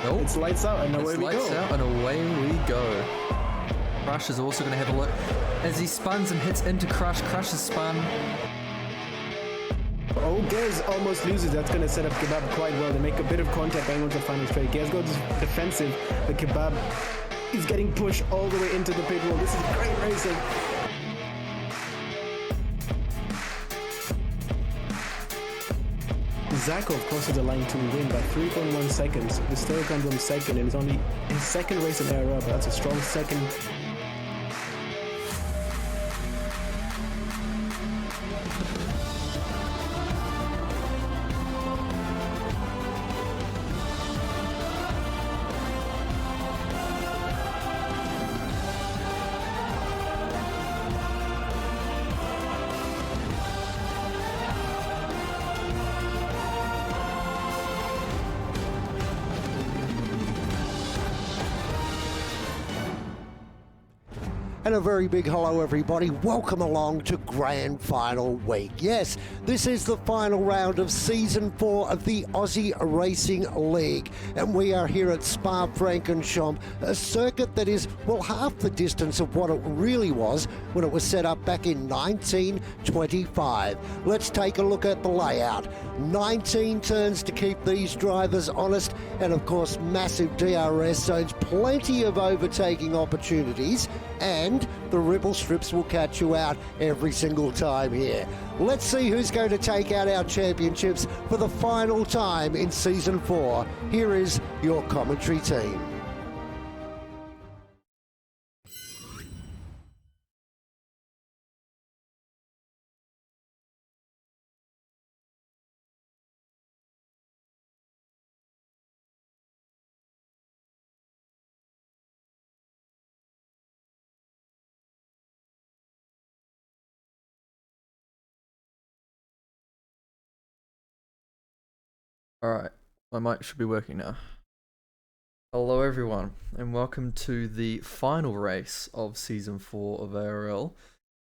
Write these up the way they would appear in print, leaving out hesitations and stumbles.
Nope. It's lights out and away we Lights go. out and away we go. Crush is also going to have a look as he spuns and hits into Crush. Crush is spun. Oh, Gez almost loses. That's going to set up Kebab quite well. They make a bit of contact going into the final straight. Gez goes defensive, but Kebab is getting pushed all the way into the pit wall. This is great racing. Zarkov crosses the line to win by 3.1 seconds. The still comes on second, and it's only his second race in ARL, but that's a strong second. And a very big hello, everybody. Welcome along to Grand Final Week. Yes, this is the final round of Season 4 of the Aussie Racing League. And we are here at Spa-Francorchamps, a circuit that is, well, half the distance of what it really was when it was set up back in 1925. Let's take a look at the layout. 19 turns to keep these drivers honest, and of course, massive DRS zones, plenty of overtaking opportunities, and the ripple strips will catch you out every single time here. Let's see who's going to take out our championships for the final time in Season 4. Here is your commentary team. Alright, my mic should be working now. Hello everyone, and welcome to the final race of Season 4 of ARL,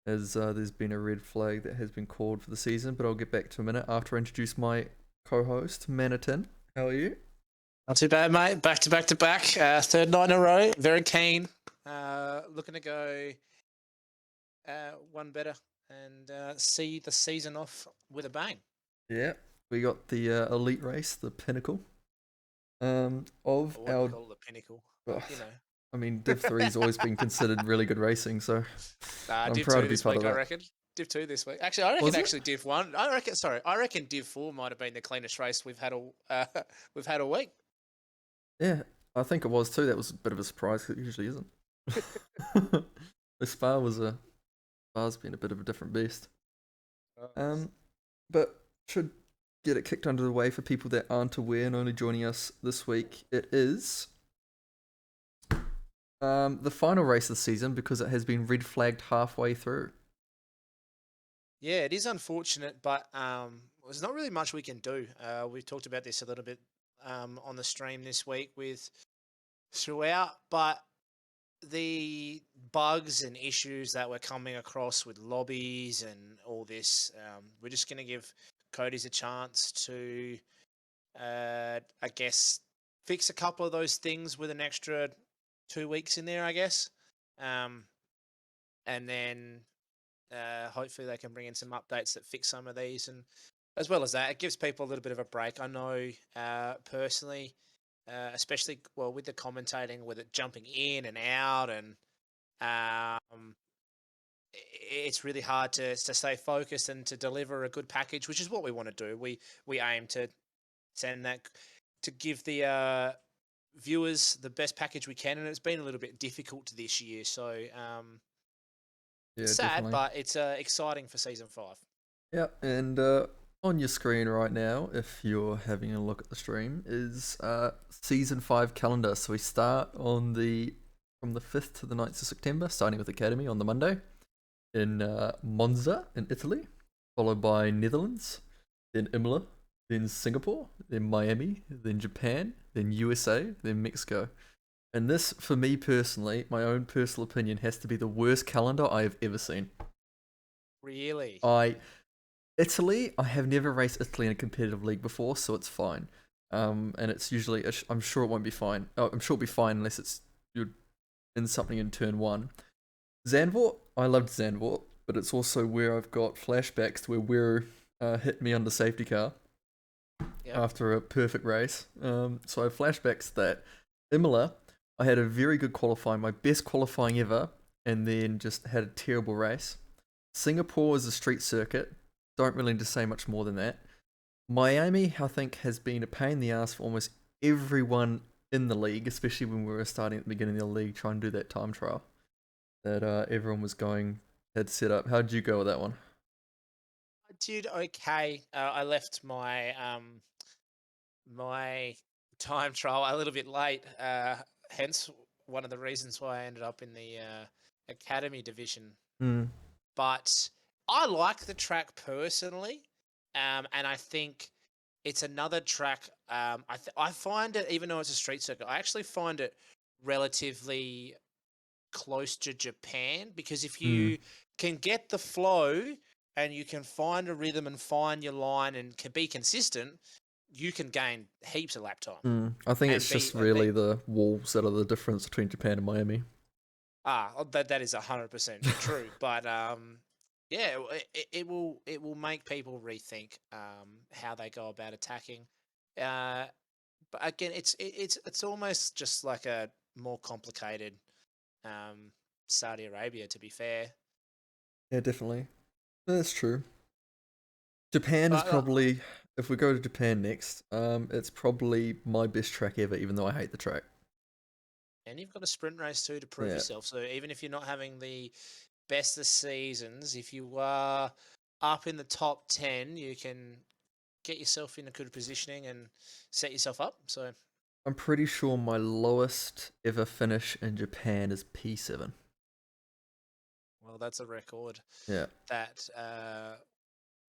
as there's been a red flag that has been called for the season, but I'll get back to a minute after I introduce my co-host, Manitin. How are you? Not too bad, mate. Back to back to back. Third night in a row. Very keen. Looking to go one better and see the season off with a bang. Yeah, we got the elite race, the pinnacle of Or what our... we call the pinnacle. Ugh. You know. I mean, Div 3's always been considered really good racing, so I'm Div proud 2 to be this part week, of I that. reckon. Div 2 this week. Actually, I Was reckon it? Div 1. I reckon Div 4 might have been the cleanest race we've had all week. Yeah, I think it was too. That was a bit of a surprise because it usually isn't. The Spa's been a bit of a different beast. But should get it kicked under the way for people that aren't aware and only joining us this week. It is the final race of the season because it has been red flagged halfway through. Yeah, it is unfortunate, but there's not really much we can do. We've talked about this a little bit on the stream this week with throughout, but the bugs and issues that we're coming across with lobbies and all this, we're just going to give Cody's a chance to, I guess, fix a couple of those things with an extra 2 weeks in there, I guess. And then hopefully they can bring in some updates that fix some of these. And as well as that, it gives people a little bit of a break. I know personally, especially with the commentating, with it jumping in and out, and it's really hard to stay focused and to deliver a good package, which is what we want to do. We aim to send that to give the viewers the best package we can, and it's been a little bit difficult this year. So Yeah, sad, definitely. but it's exciting for season 5. Yeah, and on your screen right now, if you're having a look at the stream, is Season 5 calendar. So we start from the 5th to the 9th of September, starting with Academy on the Monday, in Monza in Italy, followed by Netherlands, then Imola, then Singapore, then Miami, then Japan, then USA, then Mexico. And this, for me personally, my own personal opinion, has to be the worst calendar I have ever seen. Really? Italy, I have never raced Italy in a competitive league before, so it's fine. And it's usually I'm sure it won't be fine. Oh, I'm sure it'll be fine unless it's you're in something in turn one. Zandvoort, I loved Zandvoort, but it's also where I've got flashbacks to where hit me under safety car Yep. after a perfect race. So I have flashbacks that Imola, I had a very good qualifying, my best qualifying ever, and then just had a terrible race. Singapore is a street circuit. Don't really need to say much more than that. Miami, I think, has been a pain in the ass for almost everyone in the league, especially when we were starting at the beginning of the league trying to do that time trial that everyone was had set up. How did you go with that one? I did okay. I left my my time trial a little bit late. Hence one of the reasons why I ended up in the academy division. Mm. But I like the track personally, and I think it's another track. I find it, even though it's a street circuit, I actually find it relatively close to Japan, because if Mm. you can get the flow and you can find a rhythm and find your line and can be consistent, you can gain heaps of lap time I think and it's just really the walls that are the difference between Japan and Miami. that is 100% true. But yeah, it will make people rethink how they go about attacking. Uh, but again, it's almost just like a more complicated Saudi Arabia, to be fair. Yeah, definitely. That's true. Japan is But probably, if we go to Japan next, it's probably my best track ever, even though I hate the track. and you've got a sprint race too to prove Yeah. yourself. So even if you're not having the best of seasons, if you are up in the top 10, you can get yourself in a good positioning and set yourself up. So, I'm pretty sure my lowest ever finish in Japan is P7. well, that's a record Yeah. that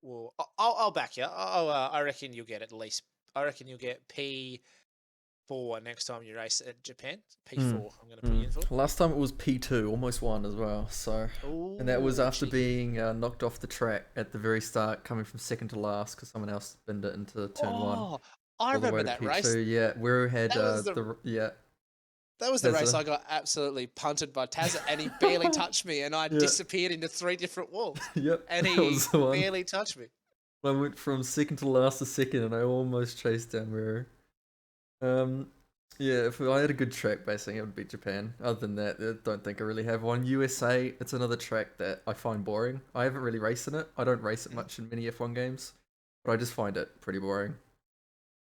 will. I'll back you. I reckon you'll get at least. I reckon you'll get P4 next time you race at Japan. P4. I'm going to put you in for. Last time it was P2, almost won as well. So, and that was Ooh, after cheeky. being knocked off the track at the very start, coming from second to last because someone else spinned it into turn one, Oh, I all the way remember to that race. P2. Yeah, where we had That was that was the race Hazza. I got absolutely punted by Tazza, and he barely touched me, and I Yeah. disappeared into 3 different walls, Yep, and that he was the one. barely touched me. I went from second to last to second, and I almost chased down Ruru. Yeah, if I had a good track basing, it would be Japan. Other than that, I don't think I really have one. USA, it's another track that I find boring. I haven't really raced in it. I don't race it much in many F1 games, but I just find it pretty boring.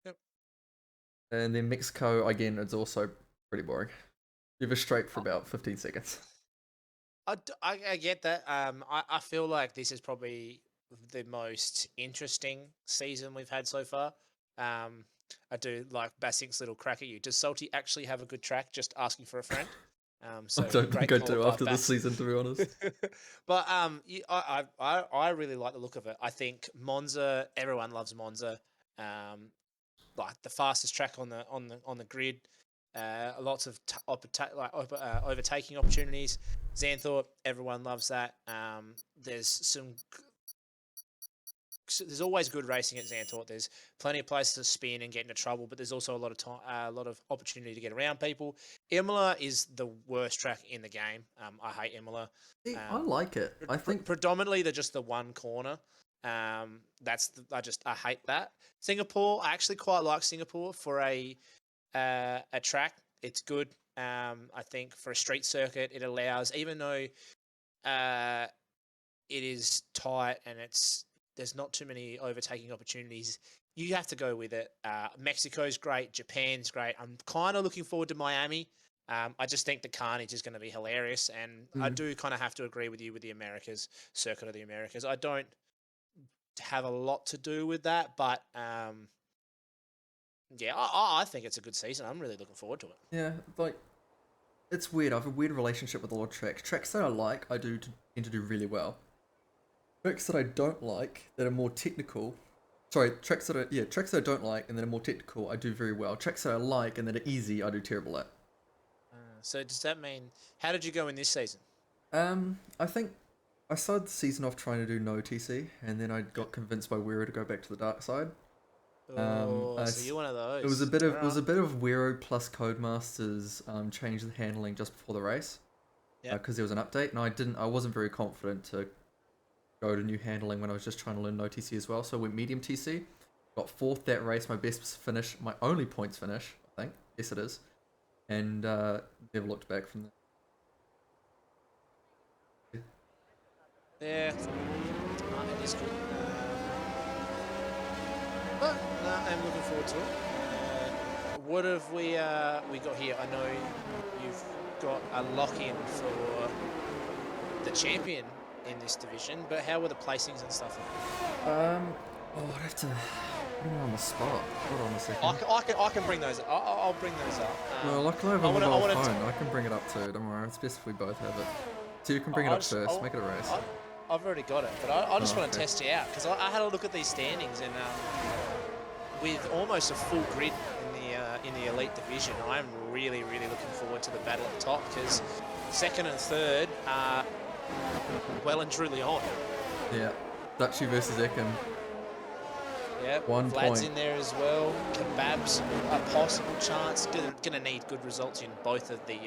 Yep. And then Mexico, again, it's also pretty boring. You have a straight for about 15 seconds. I get that. I feel like this is probably the most interesting season we've had so far. I do like Basink's little crack at you. Does Salty actually have a good track? Just asking for a friend. So I don't great think I call do by after this Bas. season, to be honest. But I really like the look of it. I think Monza. Everyone loves Monza. Like the fastest track on the grid. Lots of overtaking opportunities. Xanthorpe, everyone loves that. There's always good racing at Xanthorpe. There's plenty of places to spin and get into trouble, but there's also a lot of time, a lot of opportunity to get around people. Imola is the worst track in the game. I hate Imola. See, I like it. I think Predominantly they're just the one corner. I hate that. Singapore, I actually quite like Singapore for a track. It's good. I think for a street circuit, it allows, even though it is tight and there's not too many overtaking opportunities, you have to go with it. Mexico's great. Japan's great. I'm kind of looking forward to Miami. I just think the carnage is going to be hilarious, and I do kind of have to agree with you with the Americas, circuit of the Americas. I don't have a lot to do with that, but yeah, I think it's a good season. I'm really looking forward to it. yeah, like it's weird. I have a weird relationship with a lot of tracks. Tracks that I like, tend to do really well. Tracks that I don't like, that are more technical. Sorry, tracks that I don't like and that are more technical, I do very well. Tracks that I like and that are easy, I do terrible at. So does that mean, how did you go in this season? I think I started the season off trying to do no TC, and then I got convinced by Weir to go back to the dark side. Oh, I so you're one of those. It was a bit of Alright. Wero plus Codemasters changed the handling just before the race. Yep. Because there was an update, and I wasn't very confident to go to new handling when I was just trying to learn no TC as well. So I went medium TC, got fourth that race, my best finish, my only points finish, I think. Yes, it is. And never looked back from there. Yeah. It is good. But no, I'm looking forward to it. What have we got here? I know you've got a lock-in for the champion in this division, but how were the placings and stuff? I'd have to put him on the spot. Hold on a second. I can bring those. I'll bring those up. Well, luckily I have a I mobile wanna phone. I can bring it up too. Don't worry. It's best if we both have it. So you can bring it up first. Make it a race. I've already got it, but I just want to okay. test you out because I had a look at these standings and with almost a full grid in the elite division, I'm really looking forward to the battle at the top because second and third are well and truly on. Yeah. Dutchy versus Ekim. Yeah, 1 Vlad's point. in there as well. Kebab's a possible chance. Gonna need good results in both of the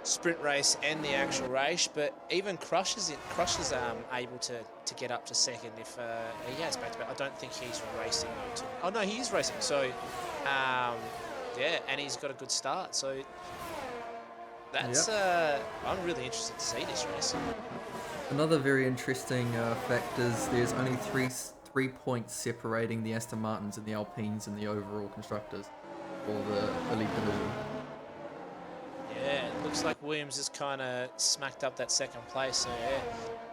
sprint race and the actual race. But even Crush's able to get up to second if he has back to back. I don't think he's racing. Oh no, he is racing. So yeah, and he's got a good start. So that's I'm really interested to see this race. Another very interesting fact is there's only three points separating the Aston Martins and the Alpines and the overall constructors for the elite division. Yeah, it looks like Williams has kind of smacked up that second place. So yeah,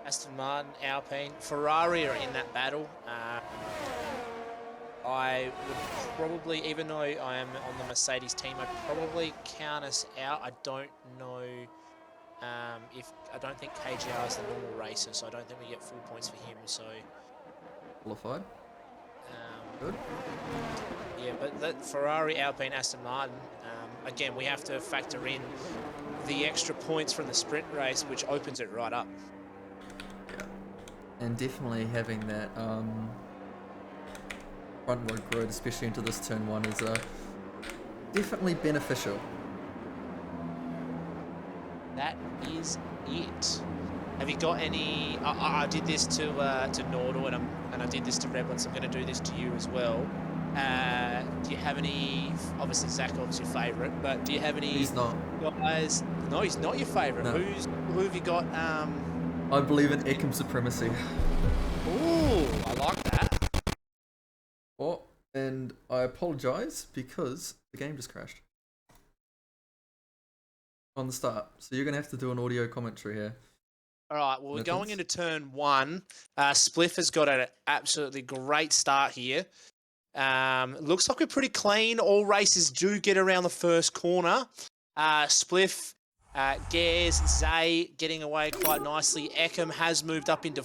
Aston Martin, Alpine, Ferrari are in that battle. I would probably, even though I am on the Mercedes team, I'd probably count us out. I don't know I don't think KGR is the normal racer, so I don't think we get full points for him. So Qualified. Good. yeah, but that Ferrari, Alpine, Aston Martin. Again, we have to factor in the extra points from the sprint race, which opens it right up. Yeah. And definitely having that front row grid, especially into this turn one, is definitely beneficial. That is it. Have you got any? I did this to Nordal and I did this to Rebel, so I'm going to do this to you as well. Do you have any? Obviously, Zakov's your favourite, but do you have any? He's not. Guys, no, he's not your favourite. No. Who have you got? I believe in Ekim supremacy. Ooh, I like that. Oh, and I apologise because the game just crashed on the start. So you're going to have to do an audio commentary here. All right, well, we're going into turn one. Spliff has got an absolutely great start here. Looks like we're pretty clean. All races do get around the first corner. Spliff, Gares, Zay getting away quite nicely. Ekim has moved up into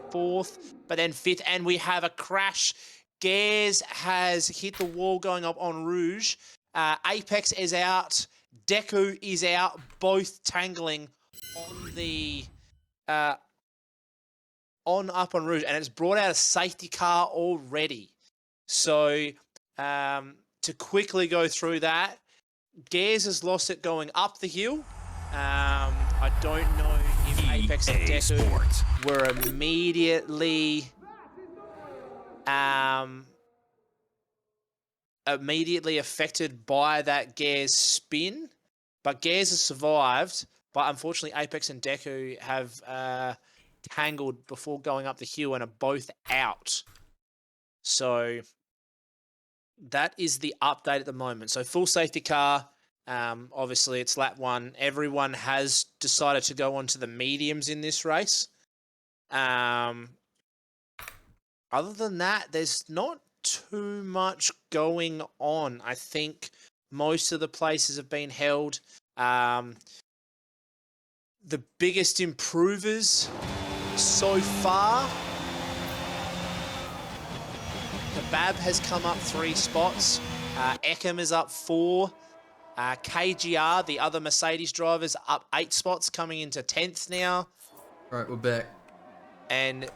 fourth, but then fifth, and we have a crash. Gares has hit the wall going up on Rouge. Apex is out. Deku is out, both tangling on the on Rouge, and it's brought out a safety car already. So to quickly go through that, Gares has lost it going up the hill. I don't know if Apex and Deku were immediately affected by that Gares spin, but Gares has survived. But unfortunately, Apex and Deku have tangled before going up the hill and are both out. So that is the update at the moment. So full safety car. Obviously, it's lap one. Everyone has decided to go on to the mediums in this race. Other than that, there's not too much going on. I think most of the places have been held. The biggest improvers so far, Kebab has come up 3 spots. Ekim is up 4. KGR, the other Mercedes drivers, up 8 spots, coming into 10th now. Right, we're back. and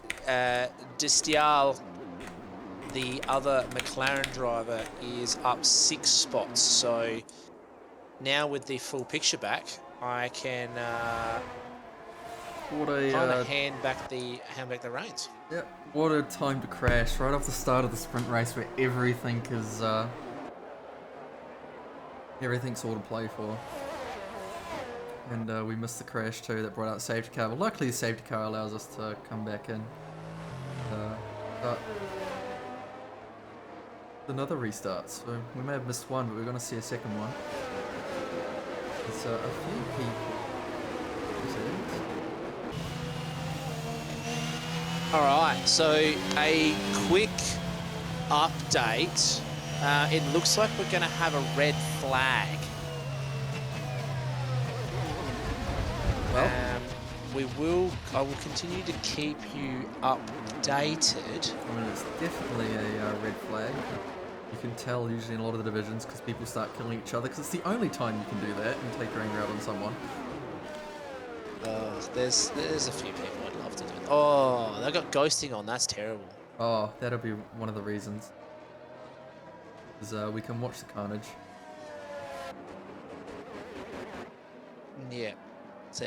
Distial, the other McLaren driver, is up 6 spots. So now with the full picture back, I can What kind a of hand back the reins. yeah, what a time to crash right off the start of the sprint race where everything is everything's all to play for. And we missed the crash too that brought out safety car. But luckily the safety car allows us to come back in. But another restart, so we may have missed one, but we're going to see a second one. There's a few people. Alright, so a quick update. It looks like we're going to have a red flag. Well, I will continue to keep you updated. I mean, it's definitely a red flag. You can tell usually in a lot of the divisions because people start killing each other because it's the only time you can do that and take rain route on someone. There's a few people I'd love to do that. Oh, they got ghosting on. That's terrible. Oh, that'll be one of the reasons. Because we can watch the carnage. Yeah. So,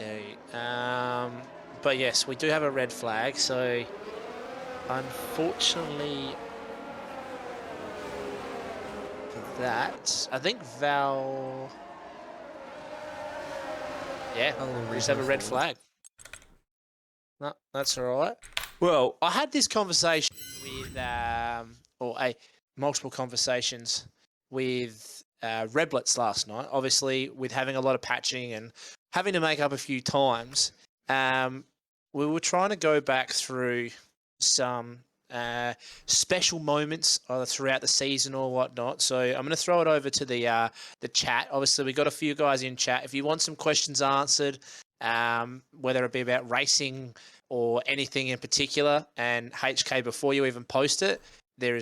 but yes, we do have a red flag. So, unfortunately, for that, I think Val. Yeah, we just have a red flag. No, that's all right. Well, I had this conversation with, multiple conversations with Reblets last night. Obviously, with having a lot of patching and having to make up a few times, we were trying to go back through some special moments either throughout the season or whatnot. So I'm going to throw it over to the chat. Obviously, we got a few guys in chat. If you want some questions answered, whether it be about racing or anything in particular, and HK, before you even post it, there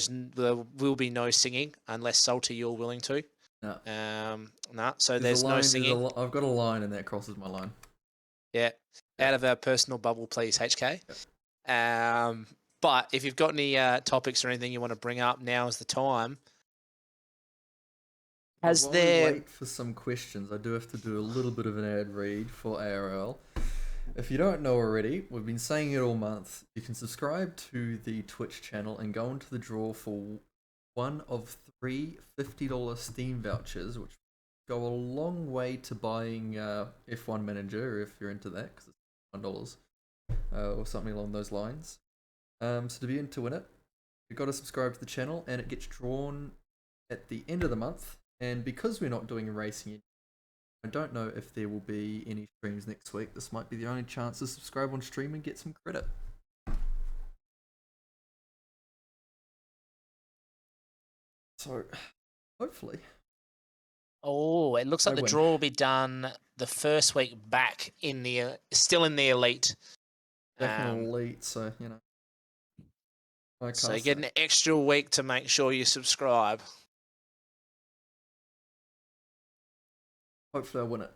will be no singing unless Salty you're willing to. No. No. So there's no singing. I've got a line and that crosses my line. Yeah. Out of our personal bubble, please, HK. Yep. But if you've got any topics or anything you want to bring up, now is the time. While we wait for some questions, I do have to do a little bit of an ad read for ARL. If you don't know already, we've been saying it all month. You can subscribe to the Twitch channel and go into the draw for one of 3 $50 Steam vouchers, which go a long way to buying F1 Manager if you're into that, because it's $1 or something along those lines. So to be in to win it, you've got to subscribe to the channel, and it gets drawn at the end of the month. And because we're not doing racing, I don't know if there will be any streams next week. This might be the only chance to subscribe on stream and get some credit. So, hopefully. Oh, it looks like the draw will be done the first week back in the still in the elite. Back in elite, so you know. So you get an extra week to make sure you subscribe. Hopefully I win it.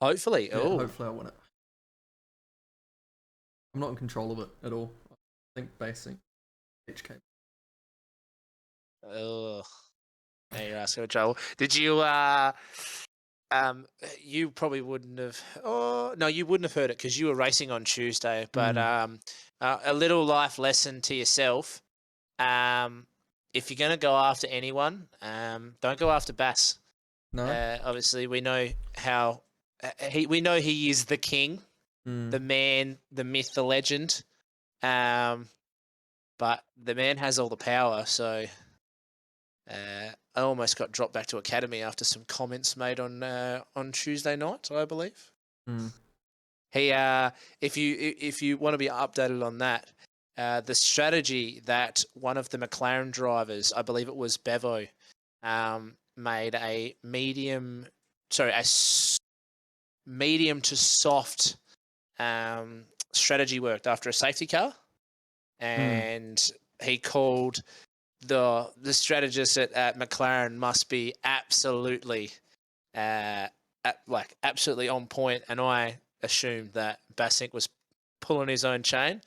Hopefully, yeah, hopefully I win it. I'm not in control of it at all. I think basing HK. Oh, now you're asking for trouble. Did you? You probably wouldn't have. Oh no, you wouldn't have heard it because you were racing on Tuesday. But a little life lesson to yourself. If you're gonna go after anyone, don't go after Bass. No. Obviously, we know how we know he is the king, the man, the myth, the legend. But the man has all the power. So I almost got dropped back to academy after some comments made on Tuesday night, I believe. He, if you want to be updated on that, the strategy that one of the McLaren drivers, I believe it was Bevo, made a medium to soft strategy worked after a safety car, and he called the strategist at McLaren must be absolutely absolutely on point, and I assumed that Bassink was pulling his own chain.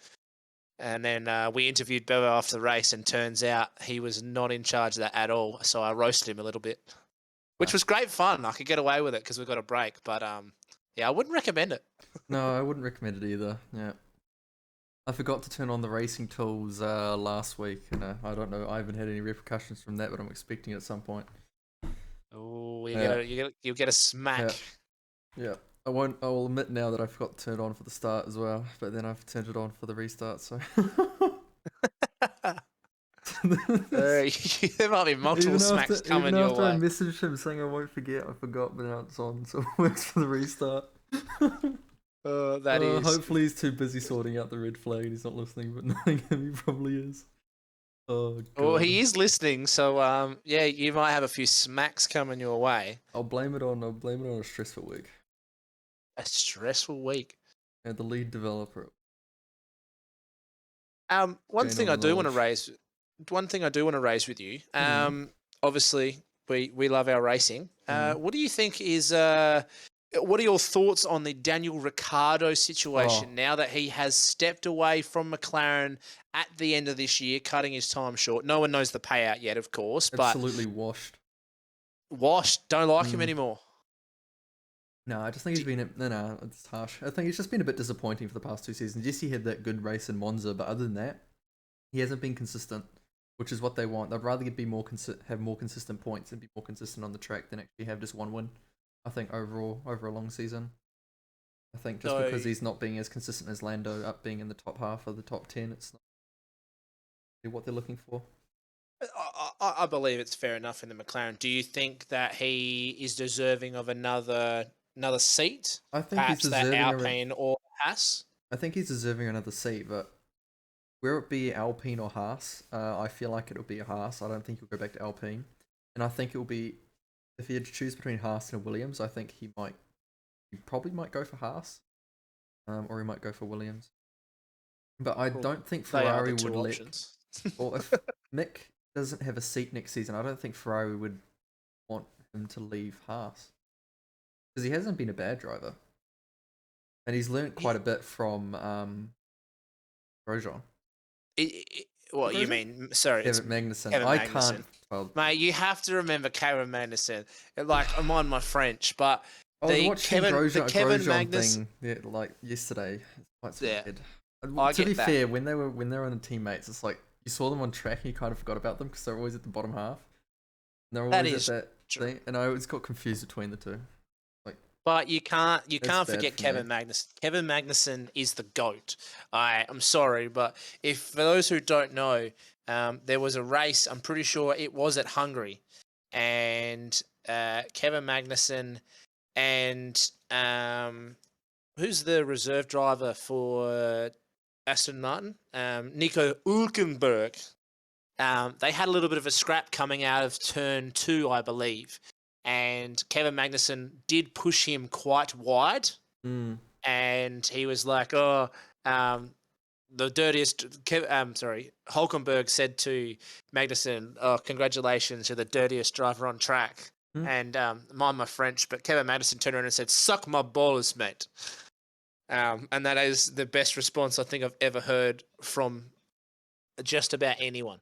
And then we interviewed Bevo after the race, and turns out he was not in charge of that at all. So I roasted him a little bit, which was great fun. I could get away with it because we got a break. But yeah, I wouldn't recommend it. No, I wouldn't recommend it either. Yeah. I forgot to turn on the racing tools last week, and I don't know. I haven't had any repercussions from that, but I'm expecting it at some point. Oh, you'll get a smack. Yeah. I will admit now that I forgot to turn it on for the start as well, but then I've turned it on for the restart. So There might be multiple smacks coming your after way. I messaged him saying I won't forget, I forgot, but now it's on, so it works for the restart. That is. Hopefully he's too busy sorting out the red flag and he's not listening, but knowing him, he probably is. Oh, God. Well, he is listening, so yeah, you might have a few smacks coming your way. I'll blame it on a stressful week. A stressful week. And the lead developer. One thing I do want to raise with you. Obviously we love our racing. What do you think is what are your thoughts on the Daniel Ricciardo situation now that he has stepped away from McLaren at the end of this year, cutting his time short? No one knows the payout yet, of course, but Absolutely washed. Don't like him anymore. No, I just think he's been... No, it's harsh. I think he's just been a bit disappointing for the past 2 seasons. Yes, he had that good race in Monza, but other than that, he hasn't been consistent, which is what they want. They'd rather have more consistent points and be more consistent on the track than actually have just one win, I think, overall, over a long season. I think just because he's not being as consistent as Lando, up being in the top half of the top 10, it's not really what they're looking for. I believe it's fair enough in the McLaren. Do you think that he is deserving of another seat? I think perhaps he's that deserving Alpine or Haas? I think he's deserving another seat, but where it be Alpine or Haas, I feel like it'll be a Haas. I don't think he'll go back to Alpine. And I think it'll be, if he had to choose between Haas and Williams, I think he probably might go for Haas. Or he might go for Williams. But I don't think Ferrari would options. Or if Mick doesn't have a seat next season, I don't think Ferrari would want him to leave Haas. Because he hasn't been a bad driver. And he's learnt quite a bit from Grosjean. What you mean? Sorry, Kevin Magnussen. Kevin I Magnussen. can't. Well, Mate, you have to remember Kevin Magnussen. Like, I'm on my French, but I was watching Kevin Grosjean Magnussen thing like yesterday. It's Yeah. quite to be fair, when they were on the teammates, it's like you saw them on track and you kind of forgot about them because they're always at the bottom half. And they're always at that thing, and I always got confused between the two. But you can't forget for Kevin Magnussen. Kevin Magnussen is the GOAT. I'm sorry, but for those who don't know, there was a race, I'm pretty sure it was at Hungary, and Kevin Magnussen and who's the reserve driver for Aston Martin? Nico Hülkenberg. They had a little bit of a scrap coming out of turn 2, I believe. And Kevin Magnussen did push him quite wide. And he was like, the dirtiest... Hülkenberg said to Magnussen, congratulations, you're the dirtiest driver on track. And mind my French, but Kevin Magnussen turned around and said, suck my balls, mate. And that is the best response I think I've ever heard from just about anyone.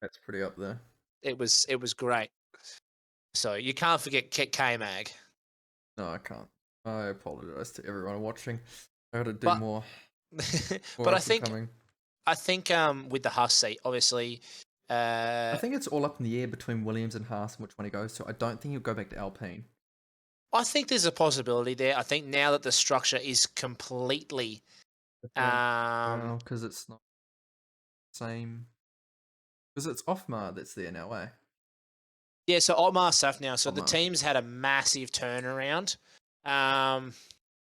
That's pretty up there. It was great. So you can't forget K-Mag. No, I can't. I apologize to everyone watching. I gotta do more. But I think with the Haas seat, obviously, I think it's all up in the air between Williams and Haas and which one he goes to. I don't think he'll go back to Alpine. I think there's a possibility there. I think now that the structure is completely, because it's not the same. Because it's Offmar that's there now, eh? Yeah, so Otmar Saf now. So Otmar. the team's had a massive turnaround.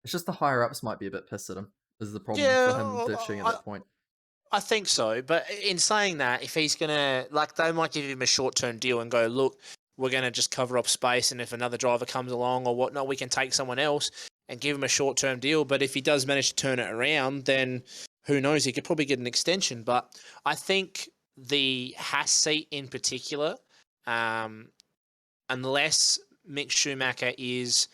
It's just the higher ups might be a bit pissed at him. Is the problem for him ditching at that point? I think so, but in saying that, if he's gonna they might give him a short-term deal and go, look, we're gonna just cover up space, and if another driver comes along or whatnot, we can take someone else and give him a short-term deal. But if he does manage to turn it around, then who knows? He could probably get an extension. But I think the Haas seat in particular, unless Mick Schumacher is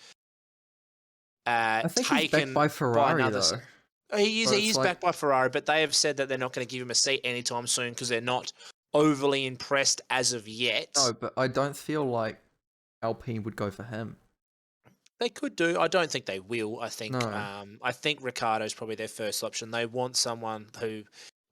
I think he's taken backed by Ferrari by another though. He is, So he it's is backed by Ferrari, but they have said that they're not going to give him a seat anytime soon because they're not overly impressed as of yet. no, but I don't feel like Alpine would go for him. They could do. I don't think they will. No. I think Ricardo's probably their first option. They want someone who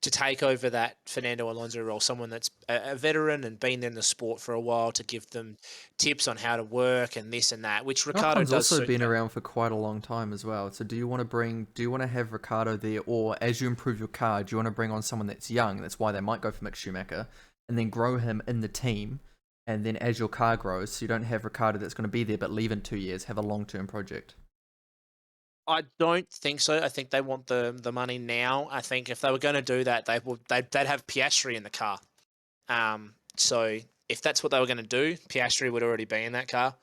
to take over that Fernando Alonso role, someone that's a veteran and been in the sport for a while to give them tips on how to work and this and that, which Ricardo Alcon's does also suit been them. around for quite a long time as well. So do you want to have Ricardo there, or as you improve your car, do you want to bring on someone that's young? That's why they might go for Mick Schumacher, and then grow him in the team, and then as your car grows, so you don't have Ricardo that's going to be there but leave in 2 years, have a long-term project. I don't think so. I think they want the money now. I think if they were going to do that, they'd have Piastri in the car. So if that's what they were going to do, Piastri would already be in that car.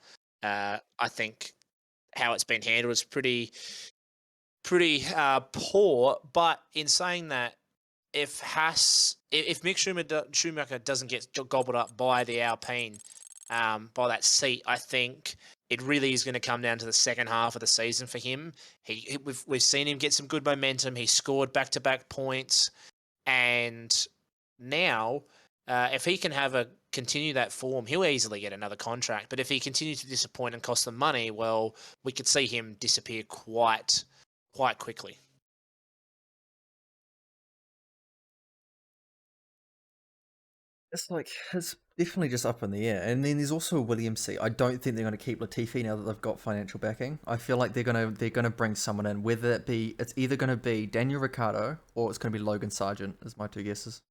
I think how it's been handled is pretty poor. But in saying that, if Mick Schumacher doesn't get gobbled up by the Alpine, by that seat, I think it really is going to come down to the second half of the season for him. We've seen him get some good momentum. He scored back-to-back points, and now if he can continue that form, he'll easily get another contract. But if he continues to disappoint and cost them money, well, we could see him disappear quite quickly. It's definitely just up in the air. And then there's also a Williams seat. I don't think they're going to keep Latifi now that they've got financial backing. I feel like they're gonna bring someone in, whether it's either going to be Daniel Ricciardo or it's going to be Logan Sargent, is my two guesses.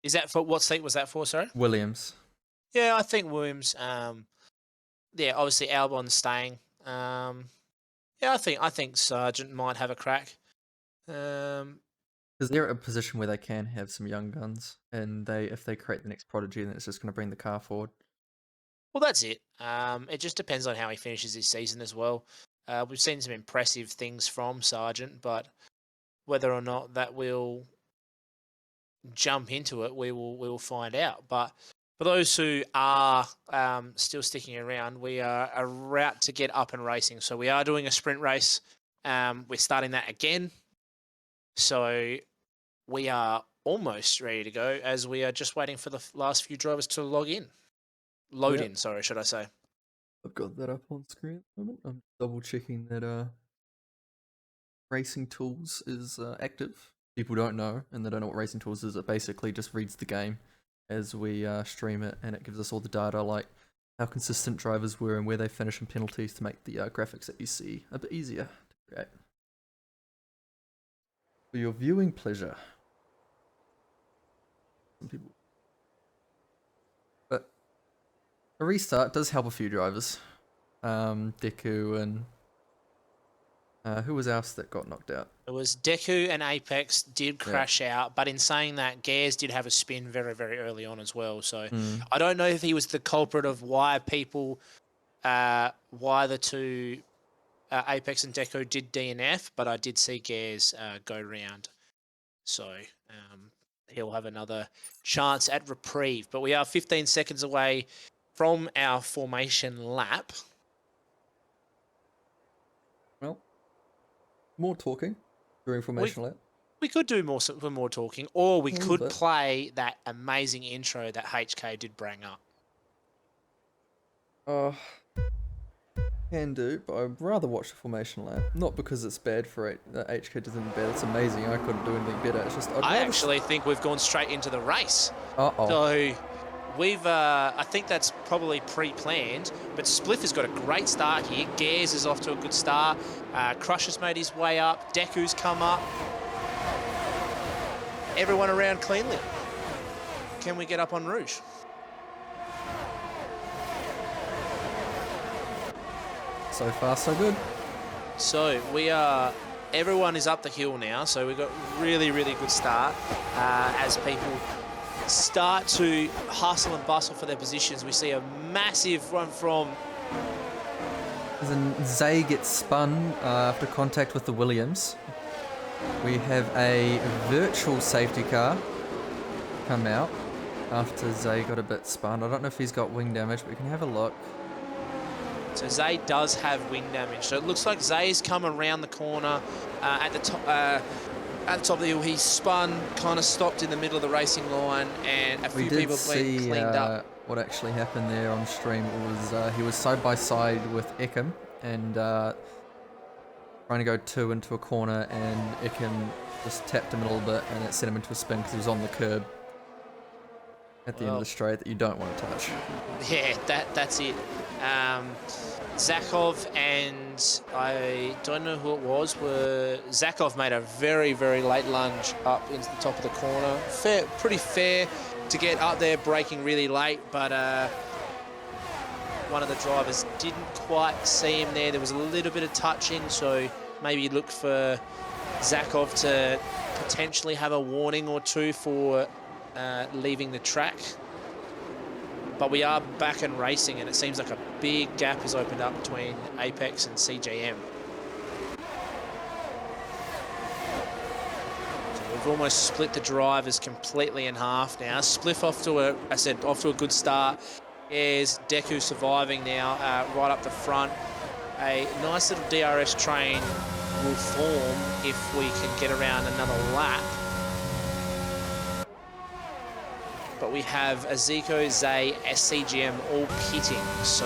Is that for what seat was that for? Sorry. Williams. Yeah, I think Williams. Yeah, obviously Albon's staying. Yeah, I think Sargent might have a crack. Because they're at a position where they can have some young guns, and if they create the next prodigy, then it's just going to bring the car forward. Well, that's it. It just depends on how he finishes his season as well. We've seen some impressive things from Sargent, but whether or not that will jump into it, we will find out. But for those who are still sticking around, we are a route to get up and racing. So we are doing a sprint race. We're starting that again. So we are almost ready to go, as we are just waiting for the last few drivers to load in, sorry, should I say. I've got that up on screen at the moment. I'm double checking that Racing Tools is active. People don't know, and they don't know what Racing Tools is. It basically just reads the game as we stream it, and it gives us all the data, like how consistent drivers were and where they finish in penalties, to make the graphics that you see a bit easier to create. For your viewing pleasure. Some people. But a restart does help a few drivers. Deku and who was else that got knocked out? It was Deku and Apex did crash out, but in saying that, Gares did have a spin very, very early on as well. So I don't know if he was the culprit of why the two Apex and Deku did DNF, but I did see Gares go round. So he'll have another chance at reprieve. But we are 15 seconds away from our formation lap. Well, more talking during formation lap. We could do more talking, or we could bit. play that amazing intro that HK did bring up. Can do, but I'd rather watch the formation lap. Not because it's bad for it. HK does anything bad. It's amazing. I couldn't do anything better. It's just I actually think we've gone straight into the race. Uh-oh. So we've, I think that's probably pre-planned, but Spliff has got a great start here. Gares is off to a good start. Crusher's made his way up. Deku's come up. Everyone around cleanly. Can we get up on Rouge? So far, so good. So everyone is up the hill now. So we've got really, really good start as people start to hustle and bustle for their positions. We see a massive run from... Then Zay gets spun after contact with the Williams. We have a virtual safety car come out after Zay got a bit spun. I don't know if he's got wing damage, but we can have a look. So Zay does have wind damage. So it looks like Zay's come around the corner at the top. At the top of the hill, he spun, kind of stopped in the middle of the racing line, and a We few did people see being cleaned up. what actually happened there on stream. It was he was side by side with Ekim and trying to go 2 into a corner, and Ekim just tapped him a little bit, and it sent him into a spin because he was on the curb at the end of the straight that you don't want to touch. Yeah, that's it. Zakov and I don't know who it was. Zakov made a very, very late lunge up into the top of the corner. Pretty fair to get up there, braking really late, but one of the drivers didn't quite see him there. There was a little bit of touching, so maybe look for Zakov to potentially have a warning or two for leaving the track. But we are back and racing, and it seems like a big gap has opened up between Apex and CJM. So we've almost split the drivers completely in half now. Spliff off to a good start. There's Deku surviving now, right up the front. A nice little DRS train will form if we can get around another lap. But we have Aziko, Zay, SCGM all pitting, so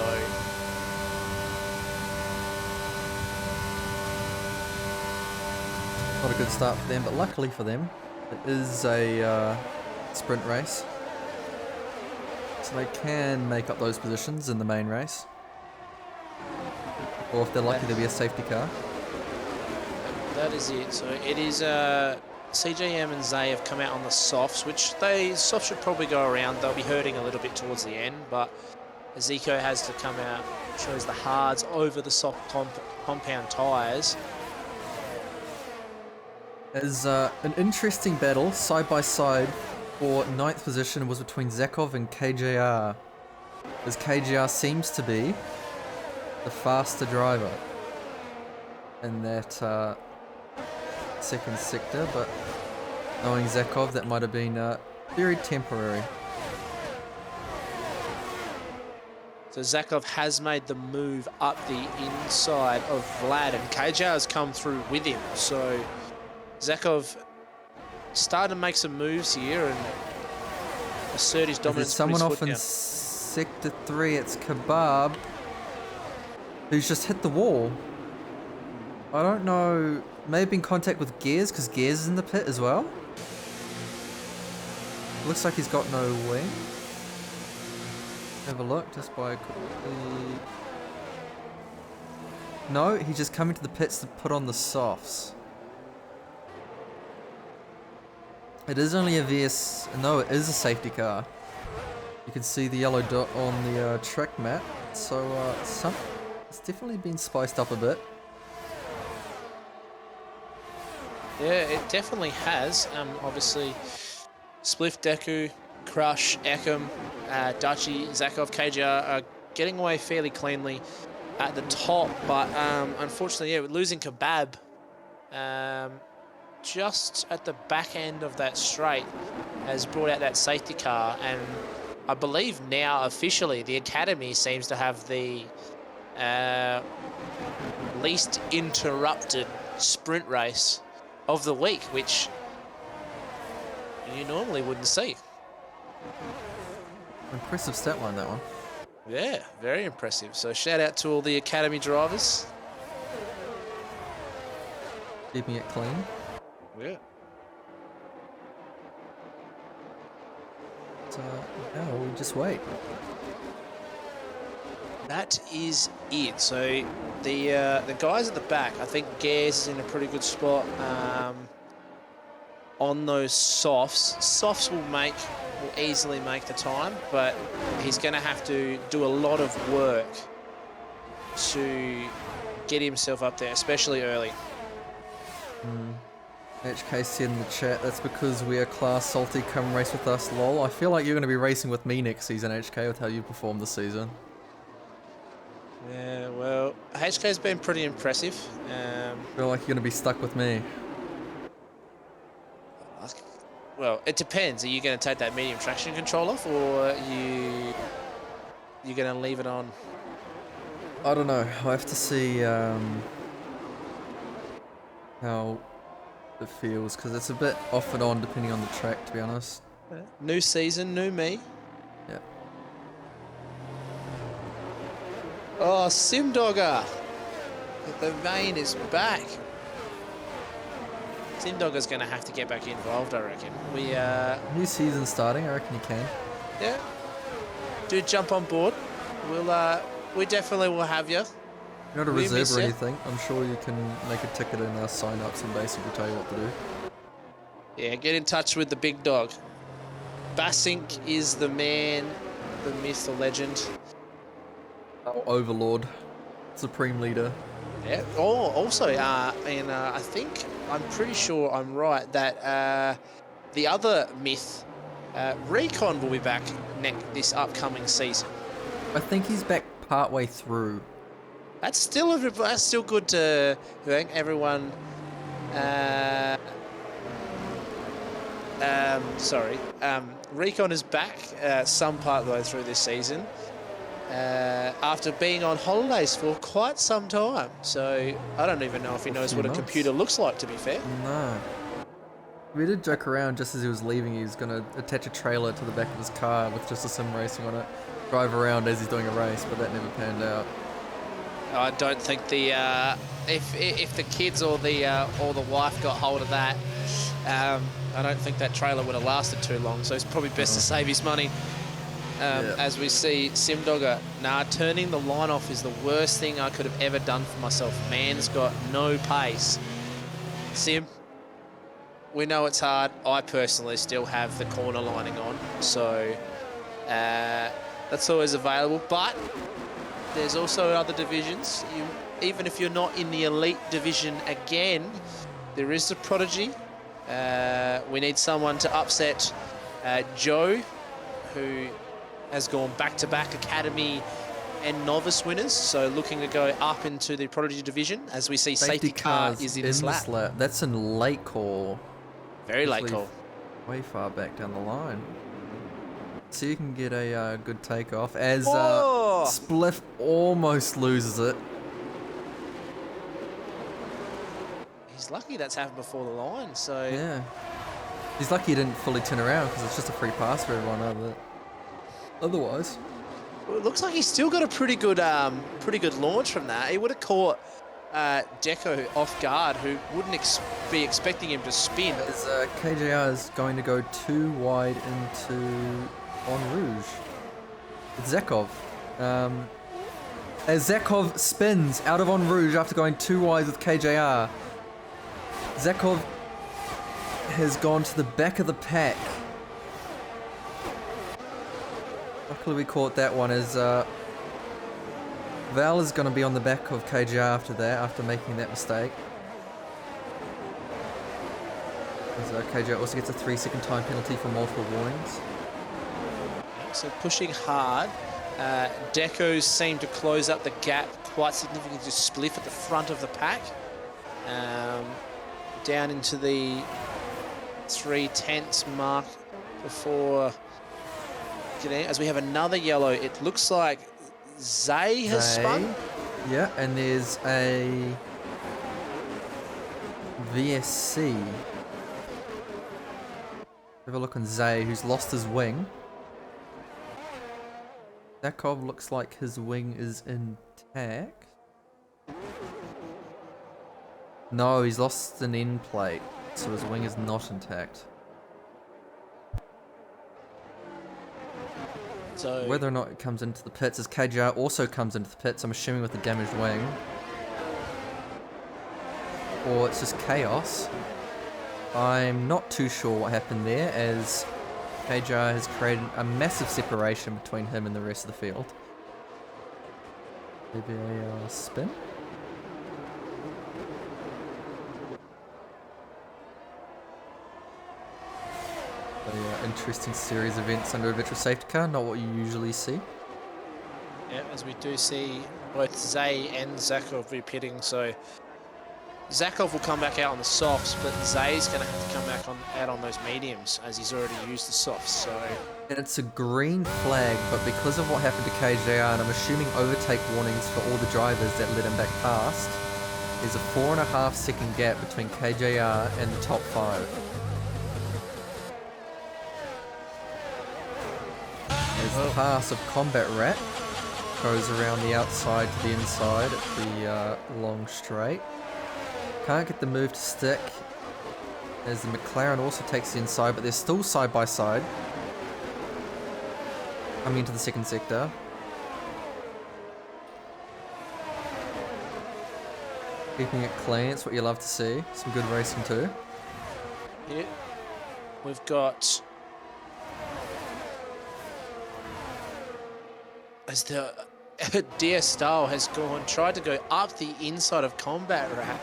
Not a good start for them, but luckily for them, it is a sprint race. So they can make up those positions in the main race. Or if they're lucky, there'll be a safety car. that is it. So it is CJM and Zay have come out on the softs, which softs should probably go around. They'll be hurting a little bit towards the end, but Aziko has to come out, shows the hards over the soft compound tyres. As an interesting battle, side by side, for 9th position was between Zakov and KJR. As KJR seems to be the faster driver in that second sector, but knowing Zakov, that might have been very temporary. So Zakov has made the move up the inside of Vlad, and KJR has come through with him. So Zakov started to make some moves here and assert his dominance. There's someone off in sector 3, it's Kebab, who's just hit the wall. I don't know, maybe in contact with Gears, because Gears is in the pit as well. Looks like he's got no wing. Have a look, just by quickly. No, he's just coming to the pits to put on the softs. It is only a VS, no, it is a safety car. You can see the yellow dot on the track map, so it's definitely been spiced up a bit. Yeah, it definitely has. Obviously, Spliff, Deku, Crush, Ekim, Dachi, Zakov, KJR are getting away fairly cleanly at the top, but unfortunately, yeah, we're losing Kebab just at the back end of that straight has brought out that safety car, and I believe now officially the Academy seems to have the least interrupted sprint race of the week, which you normally wouldn't see. Impressive stat line, that one. Yeah, very impressive. So shout out to all the Academy drivers. Keeping it clean. Yeah. So, now we just wait. That is it. So the guys at the back, I think Gares is in a pretty good spot on those softs. Softs will easily make the time, but he's going to have to do a lot of work to get himself up there, especially early. HK said in the chat, that's because we are class salty, come race with us, lol. I feel like you're going to be racing with me next season, HK, with how you performed this season. Yeah, well, HK's been pretty impressive. I feel like you're going to be stuck with me. Well, it depends. Are you going to take that medium traction control off, or you're going to leave it on? I don't know. I have to see how it feels because it's a bit off and on depending on the track, to be honest. New season, new me. Yeah. Oh, Simdogger. The vein is back. Simdogger's going to have to get back involved, I reckon. New season starting. I reckon you can. Yeah. Do jump on board. We definitely will have you. You're not a We reserve miss or ya. anything. I'm sure you can make a ticket in our sign-ups and basically tell you what to do. Yeah, get in touch with the big dog. Basink is the man, the myth, the legend. Our overlord, supreme leader. Yeah. Oh, also, I think I'm pretty sure I'm right that the other myth, Recon, will be back this upcoming season. I think he's back partway through. That's still good to thank everyone. Recon is back some part of the way through this season after being on holidays for quite some time. So I don't even know if he knows what a computer looks like, to be fair. No. We did joke around just as he was leaving. He was going to attach a trailer to the back of his car with just a sim racing on it, drive around as he's doing a race, but that never panned out. I don't think the if the kids or the wife got hold of that, I don't think that trailer would have lasted too long. So it's probably best to save his money. As we see Simdogger, turning the line off is the worst thing I could have ever done for myself. Man's got no pace. Sim, we know it's hard. I personally still have the corner lining on, so that's always available. But there's also other divisions. Even if you're not in the elite division again, there is the prodigy. We need someone to upset Joe, who has gone back-to-back academy and novice winners. So looking to go up into the prodigy division as we see safety car is in this lap. That's in late call. Very late call. Way far back down the line. So you can get a good takeoff as Spliff almost loses it. He's lucky that's happened before the line, so... Yeah. He's lucky he didn't fully turn around because it's just a free pass for everyone otherwise. Well, it looks like he's still got a pretty good launch from that. He would have caught Deco off guard, who wouldn't be expecting him to spin. As KJR is going to go too wide into En Rouge. It's Zakov. As Zakov spins out of En Rouge after going too wide with KJR. Zakov has gone to the back of the pack. Luckily we caught that one as Val is going to be on the back of KJR after that, after making that mistake. As KJR also gets a 3-second time penalty for multiple warnings. So pushing hard. Decos seem to close up the gap quite significantly to Spliff at the front of the pack. Down into the 3/10 mark before getting, as we have another yellow. It looks like Zay has spun. Yeah, and there's a VSC. Have a look on Zay, who's lost his wing. Zakov looks like his wing is intact. No, he's lost an end plate, so his wing is not intact. So whether or not it comes into the pits, as KJR also comes into the pits, I'm assuming with the damaged wing. Or it's just chaos. I'm not too sure what happened there, as KJR has created a massive separation between him and the rest of the field. Maybe a spin? Interesting series of events under a virtual safety car, not what you usually see. yeah, as we do see both Zay and Zakov repitting, so Zakov will come back out on the softs, but Zay's going to have to come back out on those mediums as he's already used the softs. So And it's a green flag, but because of what happened to KJR, and I'm assuming overtake warnings for all the drivers that let him back past, there's a 4.5 second gap between KJR and the top 5. As the pass of Combat Rat goes around the outside to the inside at the long straight. Can't get the move to stick, as the McLaren also takes the inside, but they're still side by side. Coming into the second sector. Keeping it clean, it's what you love to see. Some good racing too. yeah, we've got as the DS Style has tried to go up the inside of Combat Rat,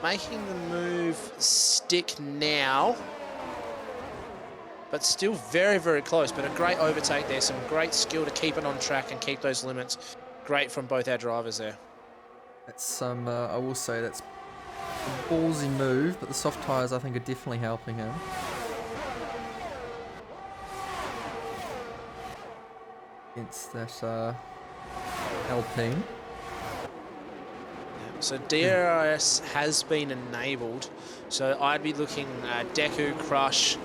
making the move stick now, but still very, very close. But a great overtake there, some great skill to keep it on track and keep those limits. Great from both our drivers there. That's some, I will say that's a ballsy move, but the soft tyres I think are definitely helping him. Against that Alpine. So DRS has been enabled. So I'd be looking Deku, Crush,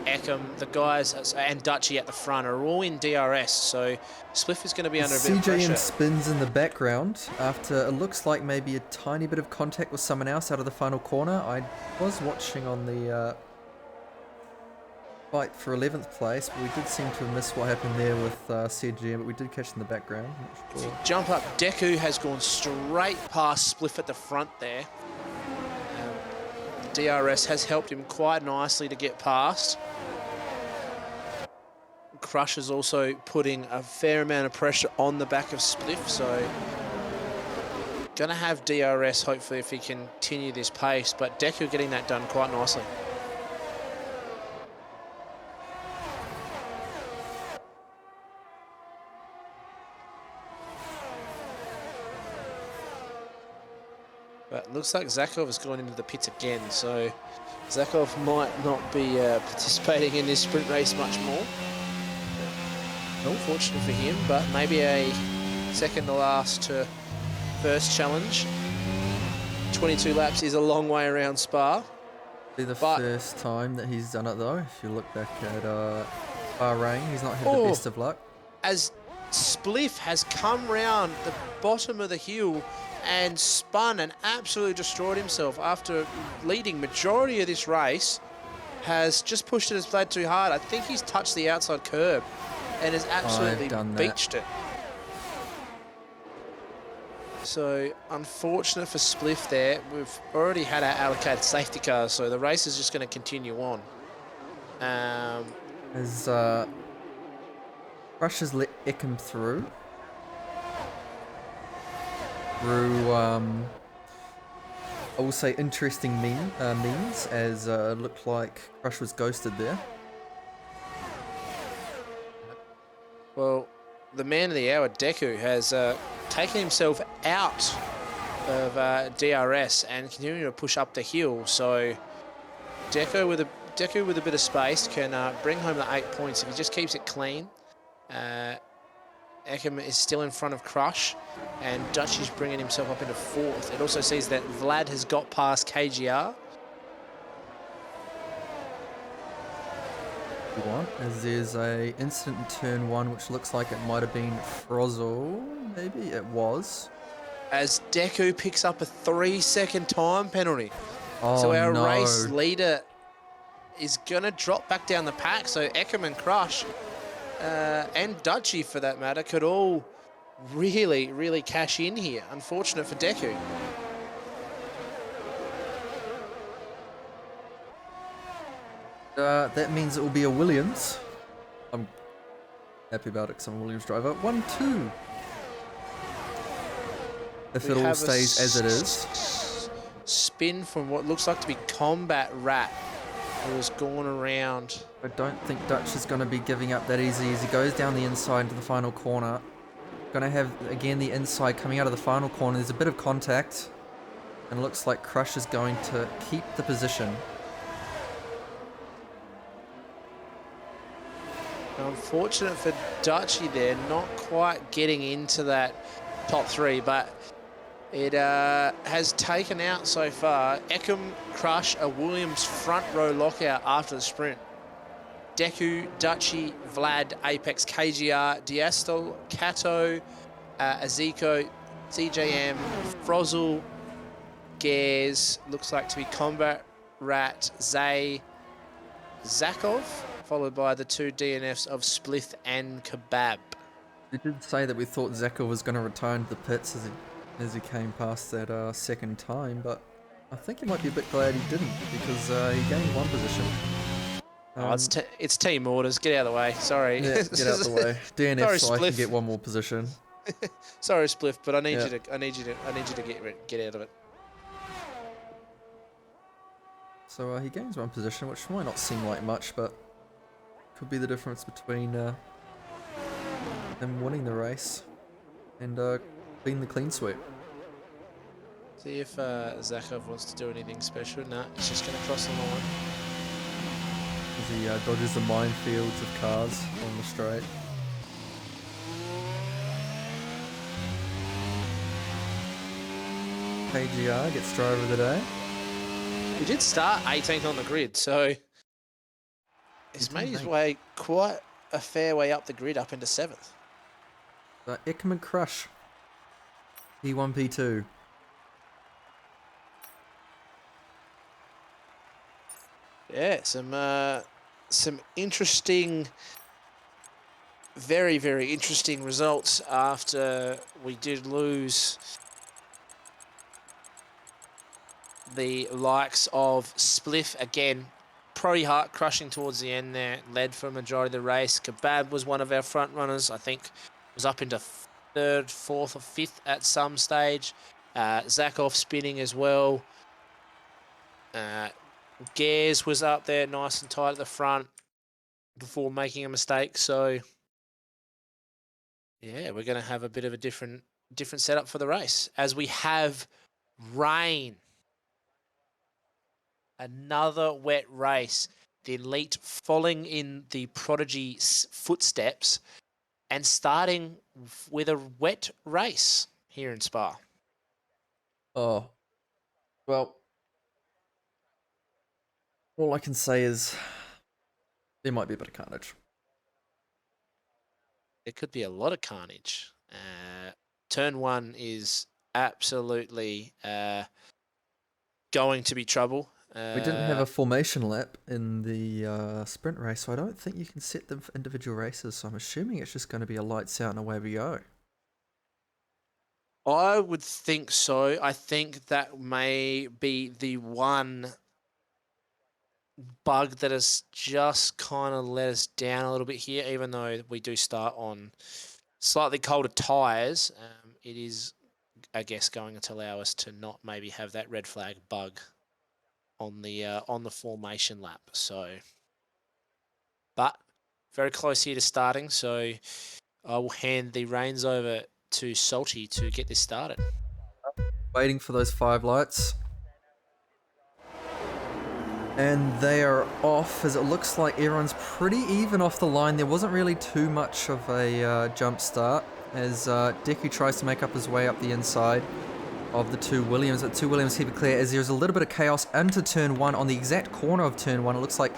Ekim, the guys, and Dutchy at the front are all in DRS. So Spliff is going to be under a bit of pressure. CJM spins in the background after it looks like maybe a tiny bit of contact with someone else out of the final corner. I was watching on the fight for 11th place, but we did seem to have missed what happened there with CGM, but we did catch in the background. Not If sure. you jump up, Deku has gone straight past Spliff at the front there. DRS has helped him quite nicely to get past. Crush is also putting a fair amount of pressure on the back of Spliff, so gonna have DRS hopefully if he can continue this pace, but Deku getting that done quite nicely. But looks like Zakov has gone into the pits again, so Zakov might not be participating in this sprint race much more. Unfortunate for him, but maybe a second to last to first challenge. 22 laps is a long way around Spa. Be the first time that he's done it though. If you look back at Bahrain, he's not had the best of luck. As Spliff has come round the bottom of the hill and spun and absolutely destroyed himself after leading majority of this race, has just pushed it his blade too hard. I think he's touched the outside curb and has absolutely beached it. So unfortunate for Spliff there. We've already had our allocated safety cars, so the race is just going to continue on. As Rush has let Ekim through, I will say interesting means, as it looked like Crush was ghosted there. Well, the man of the hour, Deku, has taken himself out of DRS and continuing to push up the hill. So Deku with a bit of space can bring home the 8 points if he just keeps it clean. Ekim is still in front of Crush, and Dutchy's bringing himself up into 4th. It also sees that Vlad has got past KGR. As there's a incident in turn 1 which looks like it might have been Frozzle, maybe it was. As Deku picks up a 3-second time penalty. Oh, so our no. race leader is going to drop back down the pack. So Ekim and Crush, and Dutchy for that matter, could all really, really cash in here. Unfortunate for Deku. That means it will be a Williams. I'm happy about it because I'm a Williams driver. 1-2. If it all stays as it is. Spin from what looks like to be Combat Rat, who has gone around. I don't think Dutch is going to be giving up that easy as he goes down the inside to the final corner. Going to have, again, the inside coming out of the final corner. There's a bit of contact. And it looks like Crush is going to keep the position. Unfortunate for Dutchy there, not quite getting into that top 3, but it has taken out so far. Eckham, Crush, a Williams front row lockout after the sprint. Deku, Dutchy, Vlad, Apex, KGR, Diastel, Kato, Aziko, CJM, Frozel, Gares, looks like to be Combat, Rat, Zay, Zakov, followed by the 2 DNFs of Splith and Kebab. We did say that we thought Zeko was going to return to the pits as he came past that second time, but I think he might be a bit glad he didn't, because he gained 1 position. It's team orders. Get out of the way. Sorry. Yeah, get out of the way. DNF Sorry, so I can Spliff. get 1 more position. Sorry, Spliff, but I need Yeah. you to get out of it. So he gains 1 position, which might not seem like much, but could be the difference between him winning the race and being the clean sweep. See if Zakov wants to do anything special. No, he's just going to cross the line. As he dodges the minefields of cars on the straight. KGR gets driver of the day. He did start 18th on the grid, so he's made his way quite a fair way up the grid, up into 7th. Ekman Crush. P1, P2. Yeah, some interesting, very, very interesting results after we did lose the likes of Spliff again. Pretty hard crushing towards the end there, led for a majority of the race. Kebab was one of our front runners, I think was up into 3rd, 4th or 5th at some stage. Zakov spinning as well. Gares was up there nice and tight at the front before making a mistake. So, yeah, we're going to have a bit of a different setup for the race as we have rain. Another wet race. The elite following in the Prodigy's footsteps and starting with a wet race here in Spa. Oh, well, all I can say is there might be a bit of carnage. There could be a lot of carnage. Turn 1 is absolutely going to be trouble. We didn't have a formation lap in the sprint race, so I don't think you can set them for individual races, so I'm assuming it's just going to be a lights out and away we go. I would think so. I think that may be the one bug that has just kind of let us down a little bit here, even though we do start on slightly colder tyres. It is, I guess, going to allow us to not maybe have that red flag bug on the formation lap. So, but very close here to starting. So I will hand the reins over to Salty to get this started. Waiting for those 5 lights. And they are off, as it looks like everyone's pretty even off the line. There wasn't really too much of a jump start, as Deku tries to make up his way up the inside of the 2 Williams. The 2 Williams keep it clear, as there's a little bit of chaos into turn 1 on the exact corner of turn 1. It looks like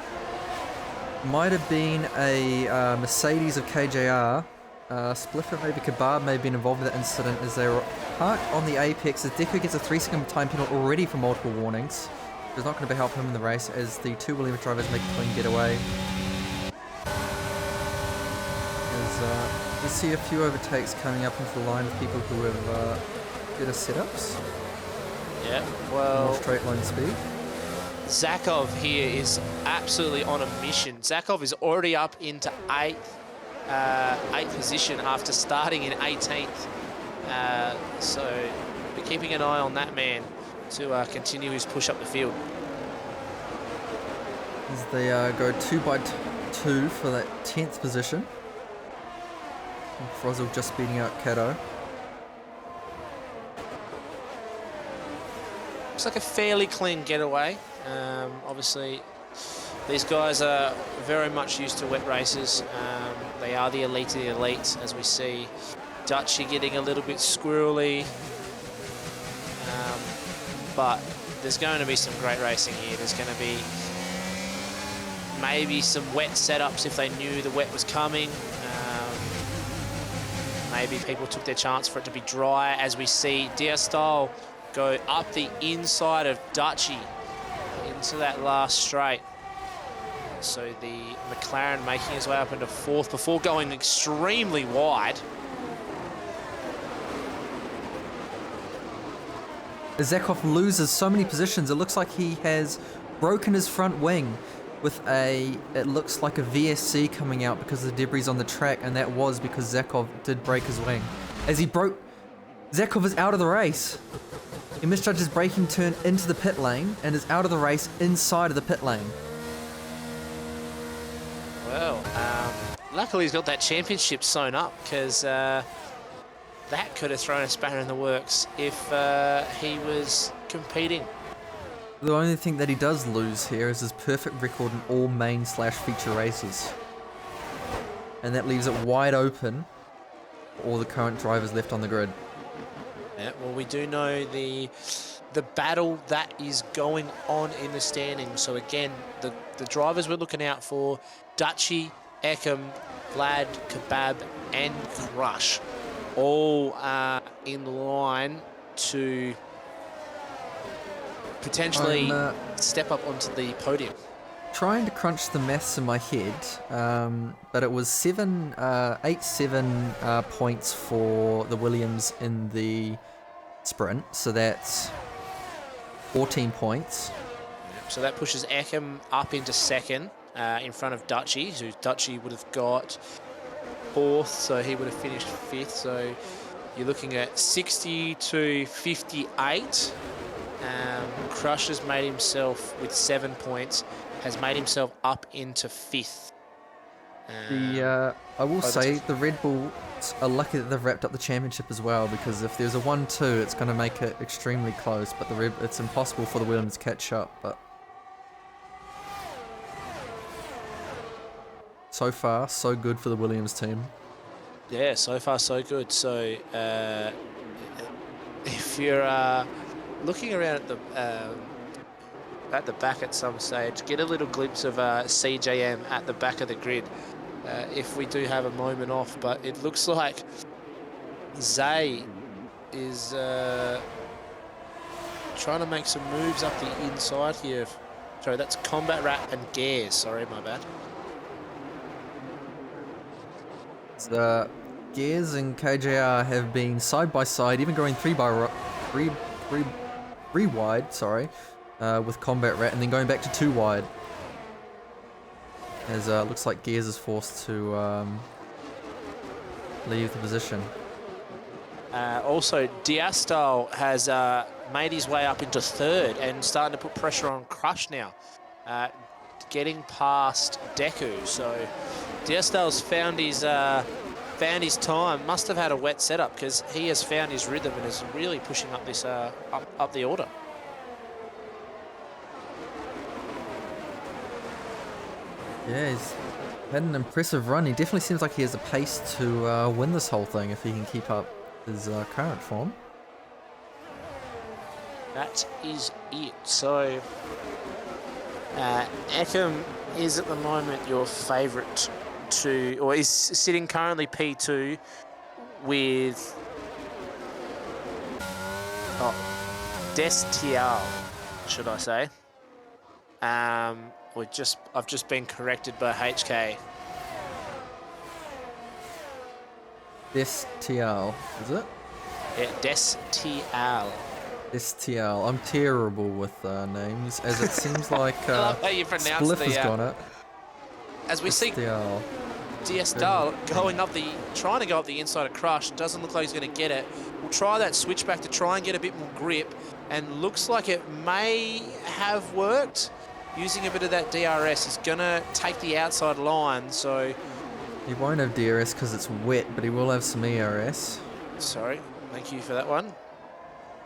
might have been a Mercedes of KJR. Spliff maybe Kebab may have been involved with that incident, as they were parked on the apex, as Deku gets a 3-second time penalty already for multiple warnings. It's not going to help him in the race, as the 2 Williams drivers make a clean getaway. We see a few overtakes coming up into the line of people who have better setups. Yeah, well, more straight line speed. Zakov here is absolutely on a mission. Zakov is already up into 8th position after starting in 18th. So we're keeping an eye on that man to continue his push up the field. As they go 2x2 for that 10th position. And Frozel just beating out Kato. Looks like a fairly clean getaway. Obviously, These guys are very much used to wet races. They are the elite of the elite, as we see Dutchy getting a little bit squirrely. But there's going to be some great racing here. There's going to be maybe some wet setups if they knew the wet was coming. Maybe people took their chance for it to be dry, as we see Diastyle go up the inside of Dutchy into that last straight. So the McLaren making his way up into fourth before going extremely wide. Zakov loses so many positions. It looks like he has broken his front wing with it looks like a VSC coming out because of the debris on the track, and that was because Zakov did break his wing. As he broke, Zakov is out of the race. He misjudged his braking turn into the pit lane and is out of the race inside of the pit lane. Well, luckily he's got that championship sewn up, because that could have thrown a spanner in the works if he was competing. The only thing that he does lose here is his perfect record in all main/feature races. And that leaves it wide open for all the current drivers left on the grid. Yeah, well, we do know the battle that is going on in the standings. So again, the drivers we're looking out for: Dutchy, Eckham, Vlad, Kebab, and Crush, all in line to potentially step up onto the podium. Trying to crunch the maths in my head, but it was 8-7 points for the Williams in the sprint, so that's 14 points. So that pushes Eckham up into second in front of Dutchy, so Dutchy would have got fourth, so he would have finished fifth. So you're looking at 60 to 58. Crush has made himself, with 7 points, has made himself up into fifth. I will say the Red Bulls are lucky that they've wrapped up the championship as well, because if there's a 1-2, it's going to make it extremely close. But it's impossible for the Williams to catch up. But so far, so good for the Williams team. Yeah, so far so good. So if you're looking around at the back at some stage, get a little glimpse of CJM at the back of the grid if we do have a moment off. But it looks like Zay is trying to make some moves up the inside here. Sorry, that's Combat Rat and Gares. Sorry, my bad. Gears and KJR have been side by side, even going three wide, with Combat Rat, and then going back to 2 wide. As looks like Gears is forced to leave the position. Also, Diastyle has made his way up into third and starting to put pressure on Crush now, getting past Deku. So Diastyle's found his time. Must have had a wet setup, because he has found his rhythm and is really pushing up this up the order. Yeah, he's had an impressive run. He definitely seems like he has the pace to win this whole thing if he can keep up his current form. That is it. So Eckham is at the moment your favourite to, or is sitting currently P2 with Destial, should I say. I've just been corrected by HK. Destial, is it? Yeah, Destial. Destial. I'm terrible with names, as it seems like I love how you pronounce Spliff has got it. As we see Destial. Diastyle trying to go up the inside of Crush. Doesn't look like he's going to get it. We'll try that switchback to try and get a bit more grip, and looks like it may have worked. Using a bit of that DRS, is going to take the outside line, so... He won't have DRS because it's wet, but he will have some ERS. Sorry, thank you for that one.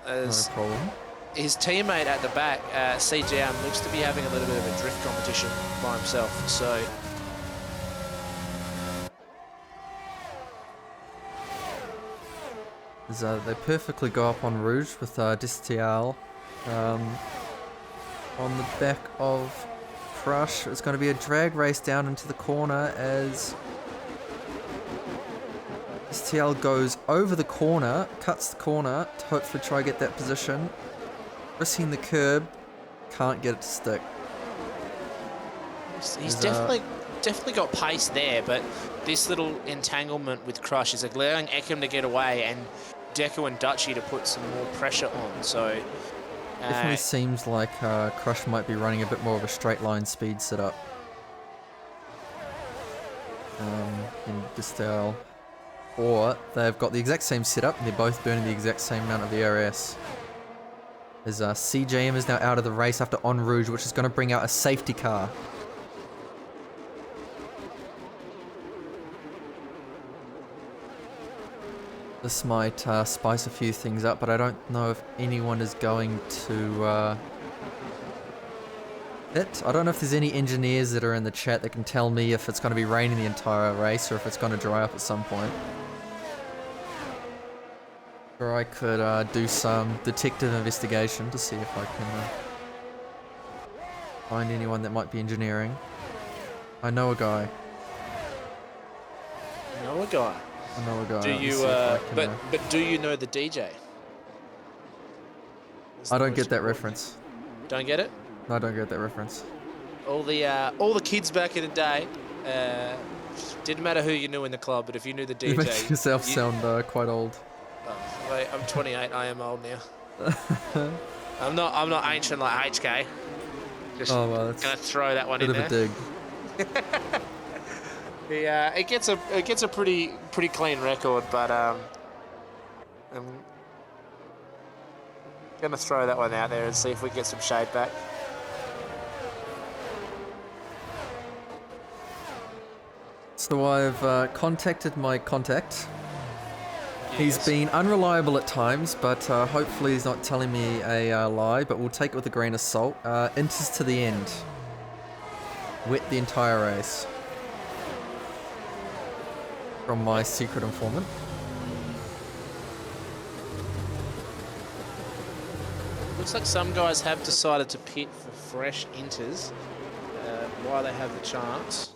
No problem. his teammate at the back, CGM, looks to be having a little bit of a drift competition by himself. So they perfectly go up on Rouge with Distial on the back of Crush. It's going to be a drag race down into the corner as Distial goes over the corner, cuts the corner to hopefully try to get that position. Risking the curb, can't get it to stick. he's definitely got pace there, but this little entanglement with Crush is allowing Ekim to get away and Deco and Dutchy to put some more pressure on. So definitely seems like Crush might be running a bit more of a straight line speed setup. In Distal. Or they've got the exact same setup and they're both burning the exact same amount of the ARS. As CJM is now out of the race after En Rouge, which is going to bring out a safety car. This might spice a few things up, but I don't know if anyone is going to hit. I don't know if there's any engineers that are in the chat that can tell me if it's going to be raining the entire race or if it's going to dry up at some point. Or I could do some detective investigation to see if I can find anyone that might be engineering. I know a guy. Know a guy. I know a guy. Do you? But do you know the DJ? I don't get that reference. Don't get it? No, I don't get that reference. All the kids back in the day, didn't matter who you knew in the club, but if you knew the DJ, You make yourself sound quite old. Wait, I'm 28. I am old now. I'm not ancient like HK. Just gonna throw that one in there. Bit of a dig. Yeah, it gets a pretty clean record, but I'm gonna throw that one out there and see if we get some shade back. So I've contacted my contact. He's been unreliable at times, but hopefully he's not telling me a lie, but we'll take it with a grain of salt. Inters to the end. Wet the entire race. From my secret informant. Looks like some guys have decided to pit for fresh inters while they have the chance.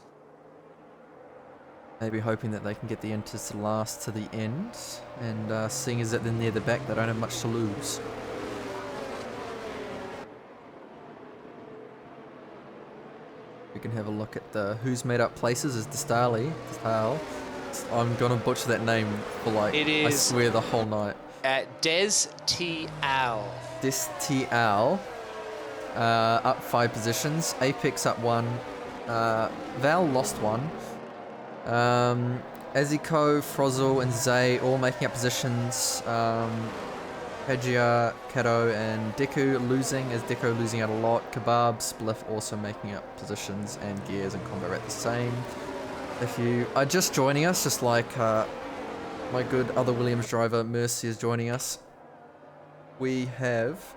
Maybe hoping that they can get the inters to last to the end, and seeing as that they're near the back, they don't have much to lose. We can have a look at the who's made up places as Distal. I'm gonna butcher that name for like, I swear, the whole night. Des T. Al. Distial, up 5 positions. Apex up 1. Val lost 1. Aziko, Frozel, and Zay all making up positions. Hajia, Kato, and Deku losing, as Deku losing out a lot. Kebab, Spliff also making up positions, and Gears and Combat Rat the same. If you are just joining us, just like my good other Williams driver Mercy is joining us, we have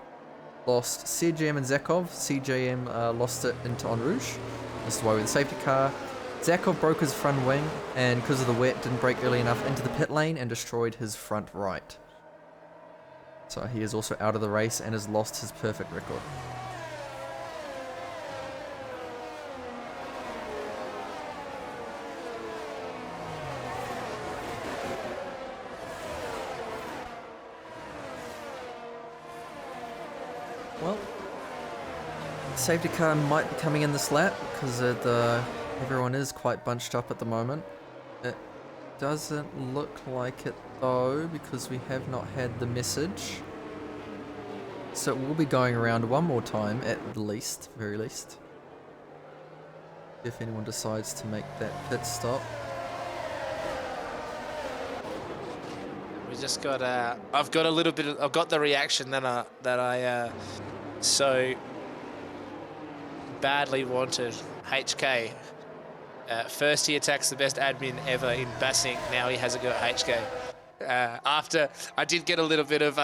lost CJM and Zakov. CJM lost it into En Rouge. This is why we're the safety car. Zakov broke his front wing, and because of the wet, didn't brake early enough into the pit lane and destroyed his front right. So he is also out of the race and has lost his perfect record. Well, safety car might be coming in this lap because everyone is quite bunched up at the moment. It doesn't look like it though, because we have not had the message. So it will be going around one more time at the least, very least. If anyone decides to make that pit stop. We just got I've got a little bit of, I've got the reaction that I so badly wanted. HK. First he attacks the best admin ever in Bassing, now he has a go at HK. After I did get a little bit of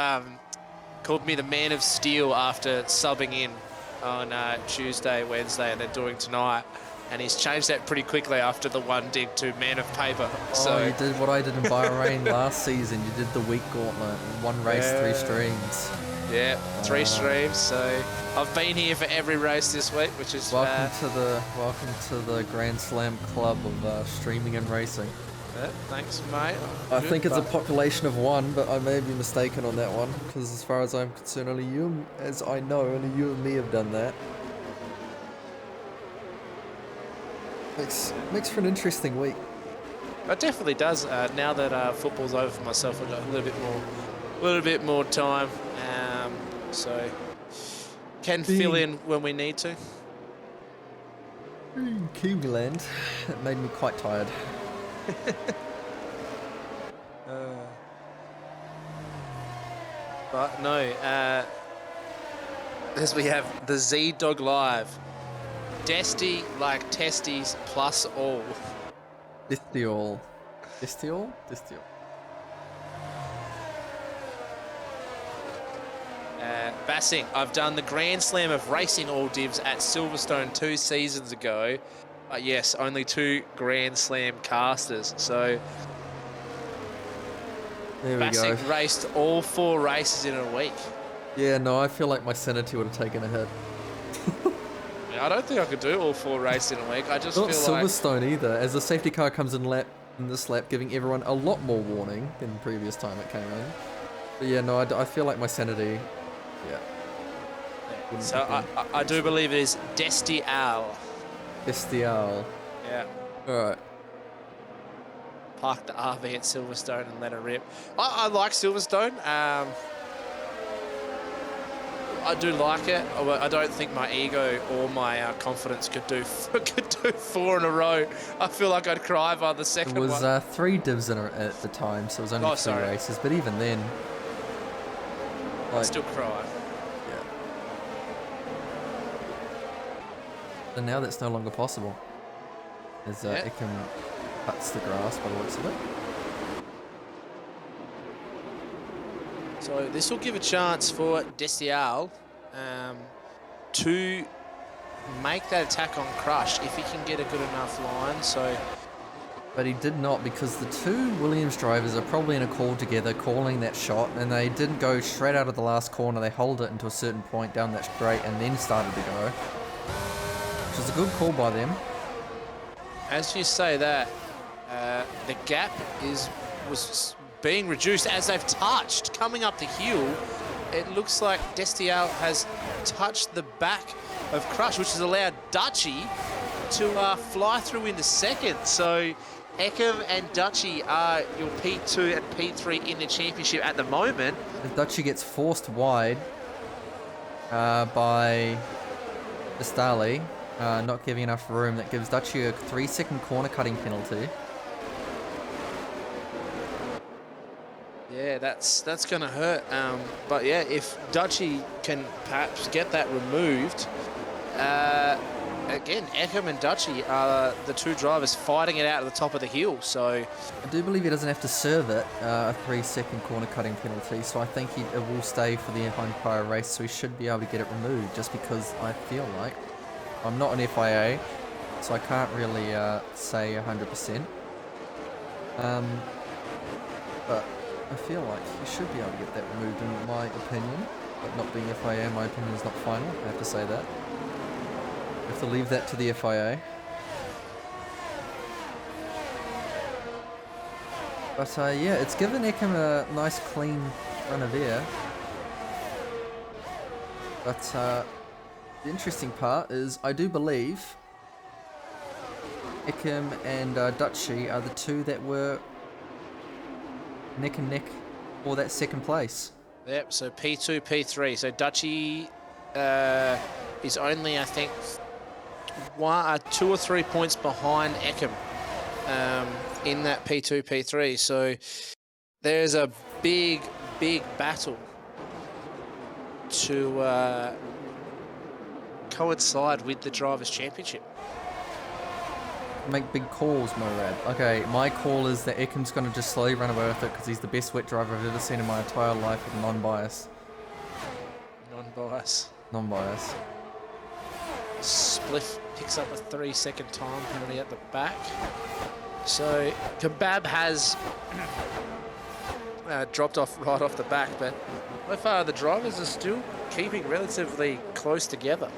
called me the man of steel after subbing in on Tuesday, Wednesday, and then doing tonight. And he's changed that pretty quickly after the one dig to man of paper. So you did what I did in Bahrain last season. You did the week gauntlet. One race, 3 streams. Yeah, 3 streams. So I've been here for every race this week, which is welcome to the Grand Slam club of streaming and racing. Yeah, thanks, mate. I think it's a population of 1, but I may be mistaken on that one, because as far as I'm concerned, only you and me have done that. Makes for an interesting week. It definitely does. Now that football's over for myself, I've got a little bit more time, so can fill in when we need to. Kiwiland, it made me quite tired. But no, as we have the Z-Dog Live. Desty like testes plus all. Distiol. Bassing, I've done the Grand Slam of racing all divs at Silverstone 2 seasons ago. But yes, only 2 Grand Slam casters. So there we Bassing go. raced all 4 races in a week. Yeah, no, I feel like my sanity would have taken a hit. I don't think I could do all 4 races in a week. I just Not feel like Silverstone either, as the safety car comes in this lap, giving everyone a lot more warning than the previous time it came in. But yeah, no, I feel like my sanity, yeah. So I do believe it is Desty Al. Estial. Yeah. Alright. Park the RV at Silverstone and let her rip. I like Silverstone. I do like it. I don't think my ego or my confidence could do 4 in a row. I feel like I'd cry by the second one. It was 3 divs at the time, so it was only 3 races. But even then, I'd still cry. Yeah. And now that's no longer possible, as Ikem cuts the grass by the looks of it. So this will give a chance for Destial to make that attack on Crush if he can get a good enough line. So, but he did not, because the 2 Williams drivers are probably in a call together, calling that shot, and they didn't go straight out of the last corner. They held it into a certain point down that straight and then started to go, which was a good call by them. As you say that, the gap was being reduced as they've touched. Coming up the hill, it looks like Destial has touched the back of Crush, which has allowed Dutchy to fly through into second. So Ekem and Dutchy are your P2 and P3 in the championship at the moment. Dutchy gets forced wide by Estali, not giving enough room. That gives Dutchy a 3-second corner cutting penalty. Yeah, that's going to hurt. But yeah, if Dutchy can perhaps get that removed, again, Ekem and Dutchy are the 2 drivers fighting it out at the top of the hill. So I do believe he doesn't have to serve it, a 3-second corner cutting penalty. So I think it will stay for the entire race. So he should be able to get it removed, just because I feel like I'm not an FIA, so I can't really say 100%. But I feel like you should be able to get that removed, in my opinion. But not being FIA, my opinion is not final. I have to say that. I have to leave that to the FIA. But yeah, it's given Ekem a nice clean run of air. But the interesting part is, I do believe Ekem and Dutchy are the 2 that were neck and neck for that second place. Yep, so P2, P3. So Dutchy is only, I think, 2 or 3 points behind Ekem in that P2, P3. So there's a big, big battle to coincide with the Drivers' Championship. Make big calls, Morad. Okay, my call is that Ekem's going to just slowly run away with it, because he's the best wet driver I've ever seen in my entire life with non-bias. Non-bias. Non-bias. Spliff picks up a 3-second time penalty at the back. So Kebab has dropped off right off the back, but so far the drivers are still keeping relatively close together.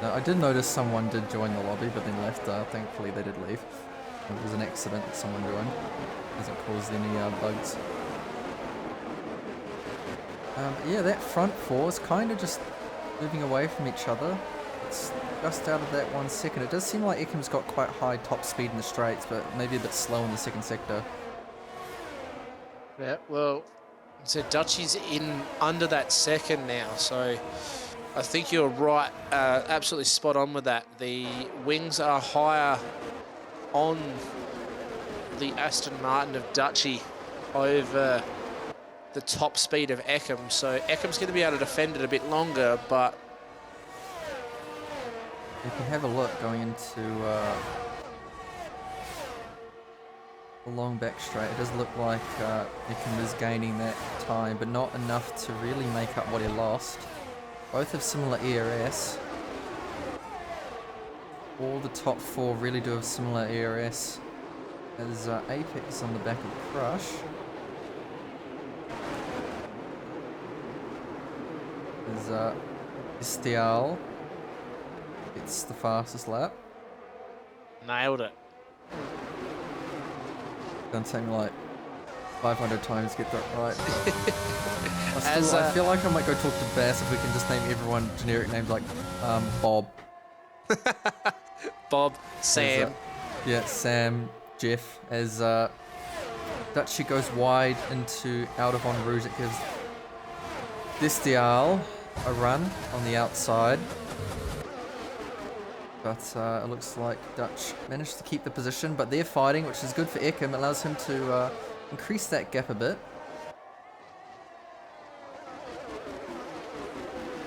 Now, I did notice someone did join the lobby, but then left. Thankfully, they did leave. It was an accident that someone joined. Hasn't caused any bugs. But yeah, that front four is kind of just moving away from each other. It's just out of that 1 second. It does seem like Ekham's got quite high top speed in the straights, but maybe a bit slow in the second sector. Yeah, well, so Dutchy's in under that second now, so I think you're right, absolutely spot on with that. The wings are higher on the Aston Martin of Dutchy over the top speed of Ekam, so Ekam's going to be able to defend it a bit longer, but You can have a look going into the long back straight. It does look like Ekam is gaining that time, but not enough to really make up what he lost. Both have similar ERS. All the top four really do have similar ERS. As Apex on the back of Crush. As Estial gets the fastest lap. nailed it. Done something like 500 times to get that right. As, I feel like I might go talk to Bass if we can just name everyone generic names like Bob. Bob, Sam. Yeah, Sam, Jeff. As Dutchy goes wide into out of En Rouge, it gives Destial a run on the outside. But it looks like Dutch managed to keep the position, but they're fighting, which is good for Ekam. Allows him to increase that gap a bit.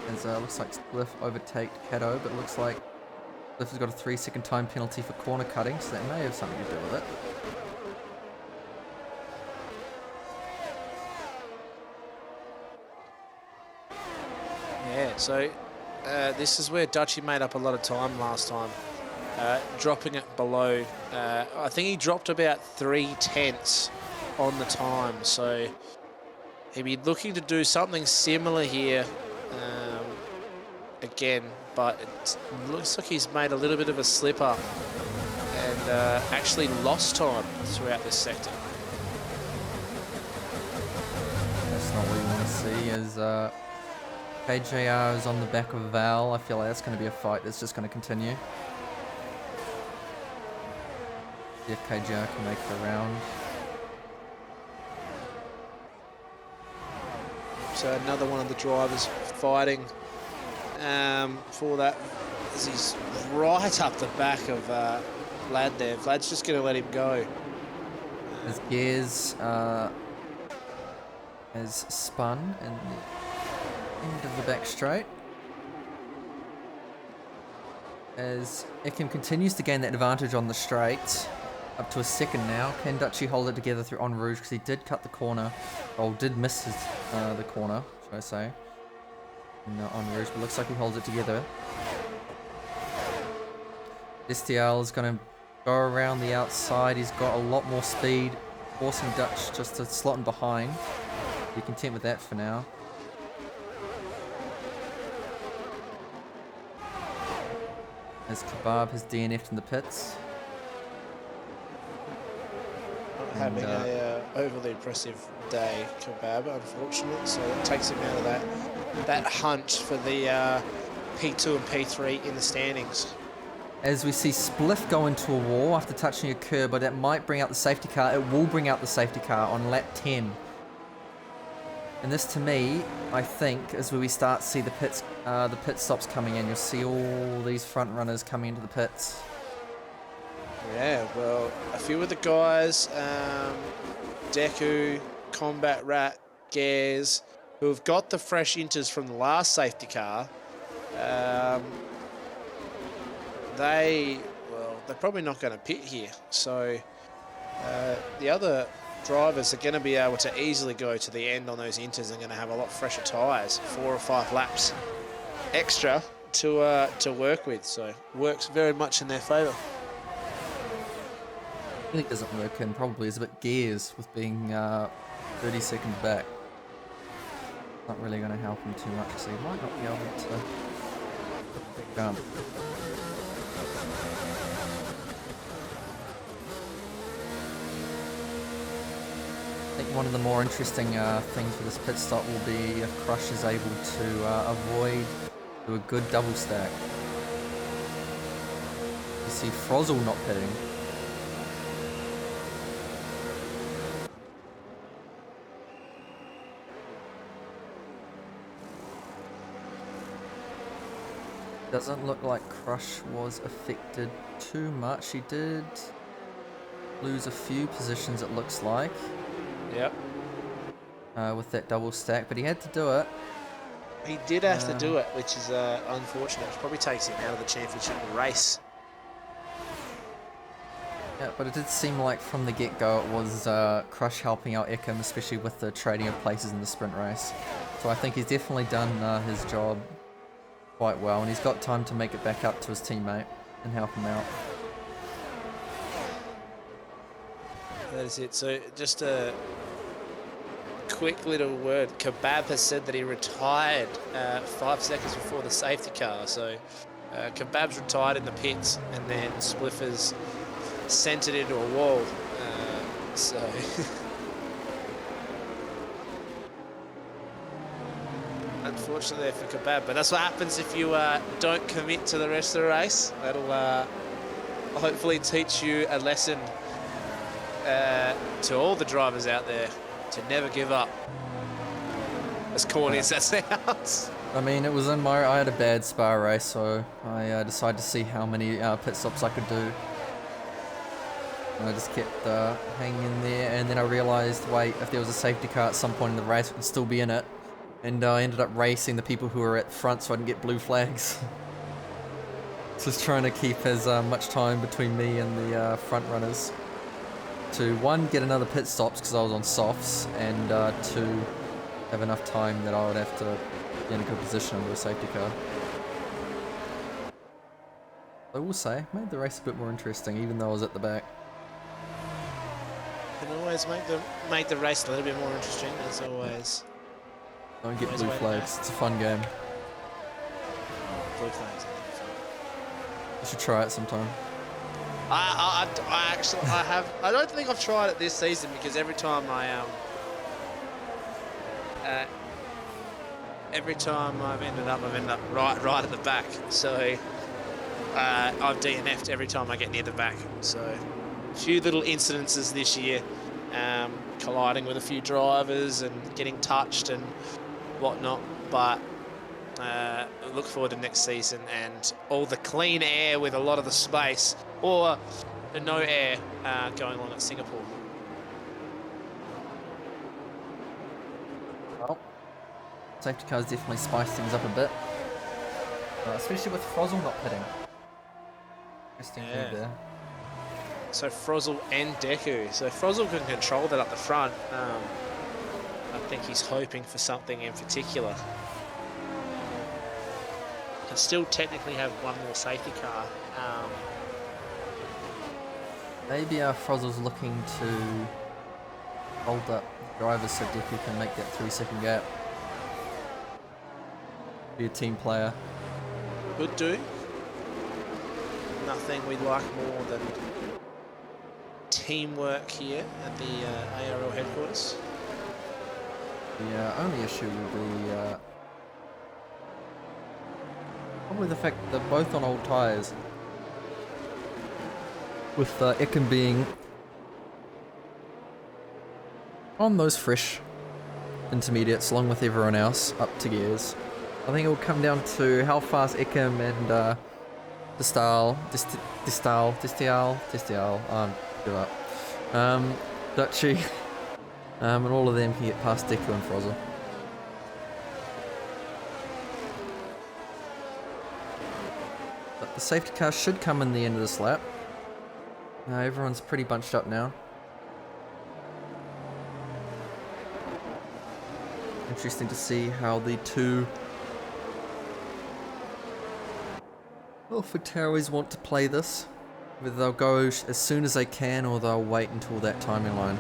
As looks like Spliff overtaked Cato, but it looks like Spliff has got a 3-second time penalty for corner cutting, so that may have something to do with it. Yeah, so this is where Dutchy made up a lot of time last time, dropping it below. I think he dropped about 3/10 on the time, so he'd be looking to do something similar here again, but it looks like he's made a little bit of a slip up and actually lost time throughout this sector. That's not what you want to see, as KJR is on the back of Val. I feel like that's going to be a fight that's just going to continue. See if KJR can make it around. So another one of the drivers fighting for that, as he's right up the back of Vlad there. Vlad's just going to let him go. As Gears has spun in the end of the back straight. As Ekam continues to gain that advantage on the straight, up to a second now. Can Dutchy hold it together through En Rouge, because he did cut the corner, or did miss his, the corner, should I say, in En Rouge, but looks like he holds it together. Estial is going to go around the outside. He's got a lot more speed, forcing Dutch just to slot in behind. Be content with that for now. As Kebab has DNF'd in the pits. Not having a overly impressive day, Kebab, unfortunately. So it takes him out of that hunt for the P2 and P3 in the standings. As we see Spliff go into a wall after touching a curb, but that might bring out the safety car. It will bring out the safety car on lap 10. And this, to me, I think, is where we start to see the pit stops coming in. You'll see all these front runners coming into the pits. Yeah, well, a few of the guys, Deku, Combat Rat, Gares, who have got the fresh inters from the last safety car, they're probably not going to pit here. So the other drivers are going to be able to easily go to the end on those inters and going to have a lot fresher tyres, 4 or 5 laps extra to work with. So works very much in their favour. I think it doesn't work and probably is a bit gears with being 30 seconds back. Not really going to help him too much, so he might not be able to jump. I think one of the more interesting things for this pit stop will be if Crush is able to do a good double stack. You see Frozzle not pitting. Doesn't look like Crush was affected too much. He did lose a few positions, it looks like. Yep. With that double stack, but he had to do it. He did have to do it, which is unfortunate. It probably takes him out of the championship race. Yeah, but it did seem like from the get-go it was Crush helping out Ekim, especially with the trading of places in the sprint race. So I think he's definitely done his job quite well, and he's got time to make it back up to his teammate and help him out. That is it. So just a quick little word. Kebab has said that he retired 5 seconds before the safety car. So Kebab's retired in the pits, and then Spliffers sent it into a wall. So unfortunately there for Kebab, but that's what happens if you don't commit to the rest of the race. That'll hopefully teach you a lesson to all the drivers out there to never give up. As corny as that sounds. I mean, it was in I had a bad Spa race, so I decided to see how many pit stops I could do. And I just kept hanging in there, and then I realised, wait, if there was a safety car at some point in the race, I could still be in it. And I ended up racing the people who were at front so I didn't get blue flags. Just trying to keep as much time between me and the front runners. To one, get another pit stops because I was on softs, and two, have enough time that I would have to be in a good position under a safety car. I will say, made the race a bit more interesting, even though I was at the back. Can always make the race a little bit more interesting, as always. Don't get blue flags, it's a fun game. Blue flags. You should try it sometime. I don't think I've tried it this season, because every time I've ended up right at the back. So I've DNF'd every time I get near the back. So a few little incidences this year, colliding with a few drivers and getting touched and whatnot. But look forward to next season and all the clean air with a lot of the space, or the no air going on at Singapore. Well, safety cars definitely spice things up a bit, especially with Frozzle not pitting. Interesting thing there. So Frozzle and Deku. So Frozzle can control that up the front. I think he's hoping for something in particular. Can still technically have one more safety car. Maybe Frozzle's looking to hold up drivers so Deku can make that 3-second gap. Be a team player. Could do. Nothing we'd like more than teamwork here at the ARL headquarters. The only issue would be probably the fact that they're both on old tyres. With Ekim being on those fresh intermediates along with everyone else up to gears. I think it will come down to how fast Ekim and Distial, give up. Dutchy, and all of them can get past Deku and Frozzle. But the safety car should come in the end of this lap. Everyone's pretty bunched up now. Interesting to see how the two AlphaTauris want to play this. Whether they'll go as soon as they can or they'll wait until that timing line.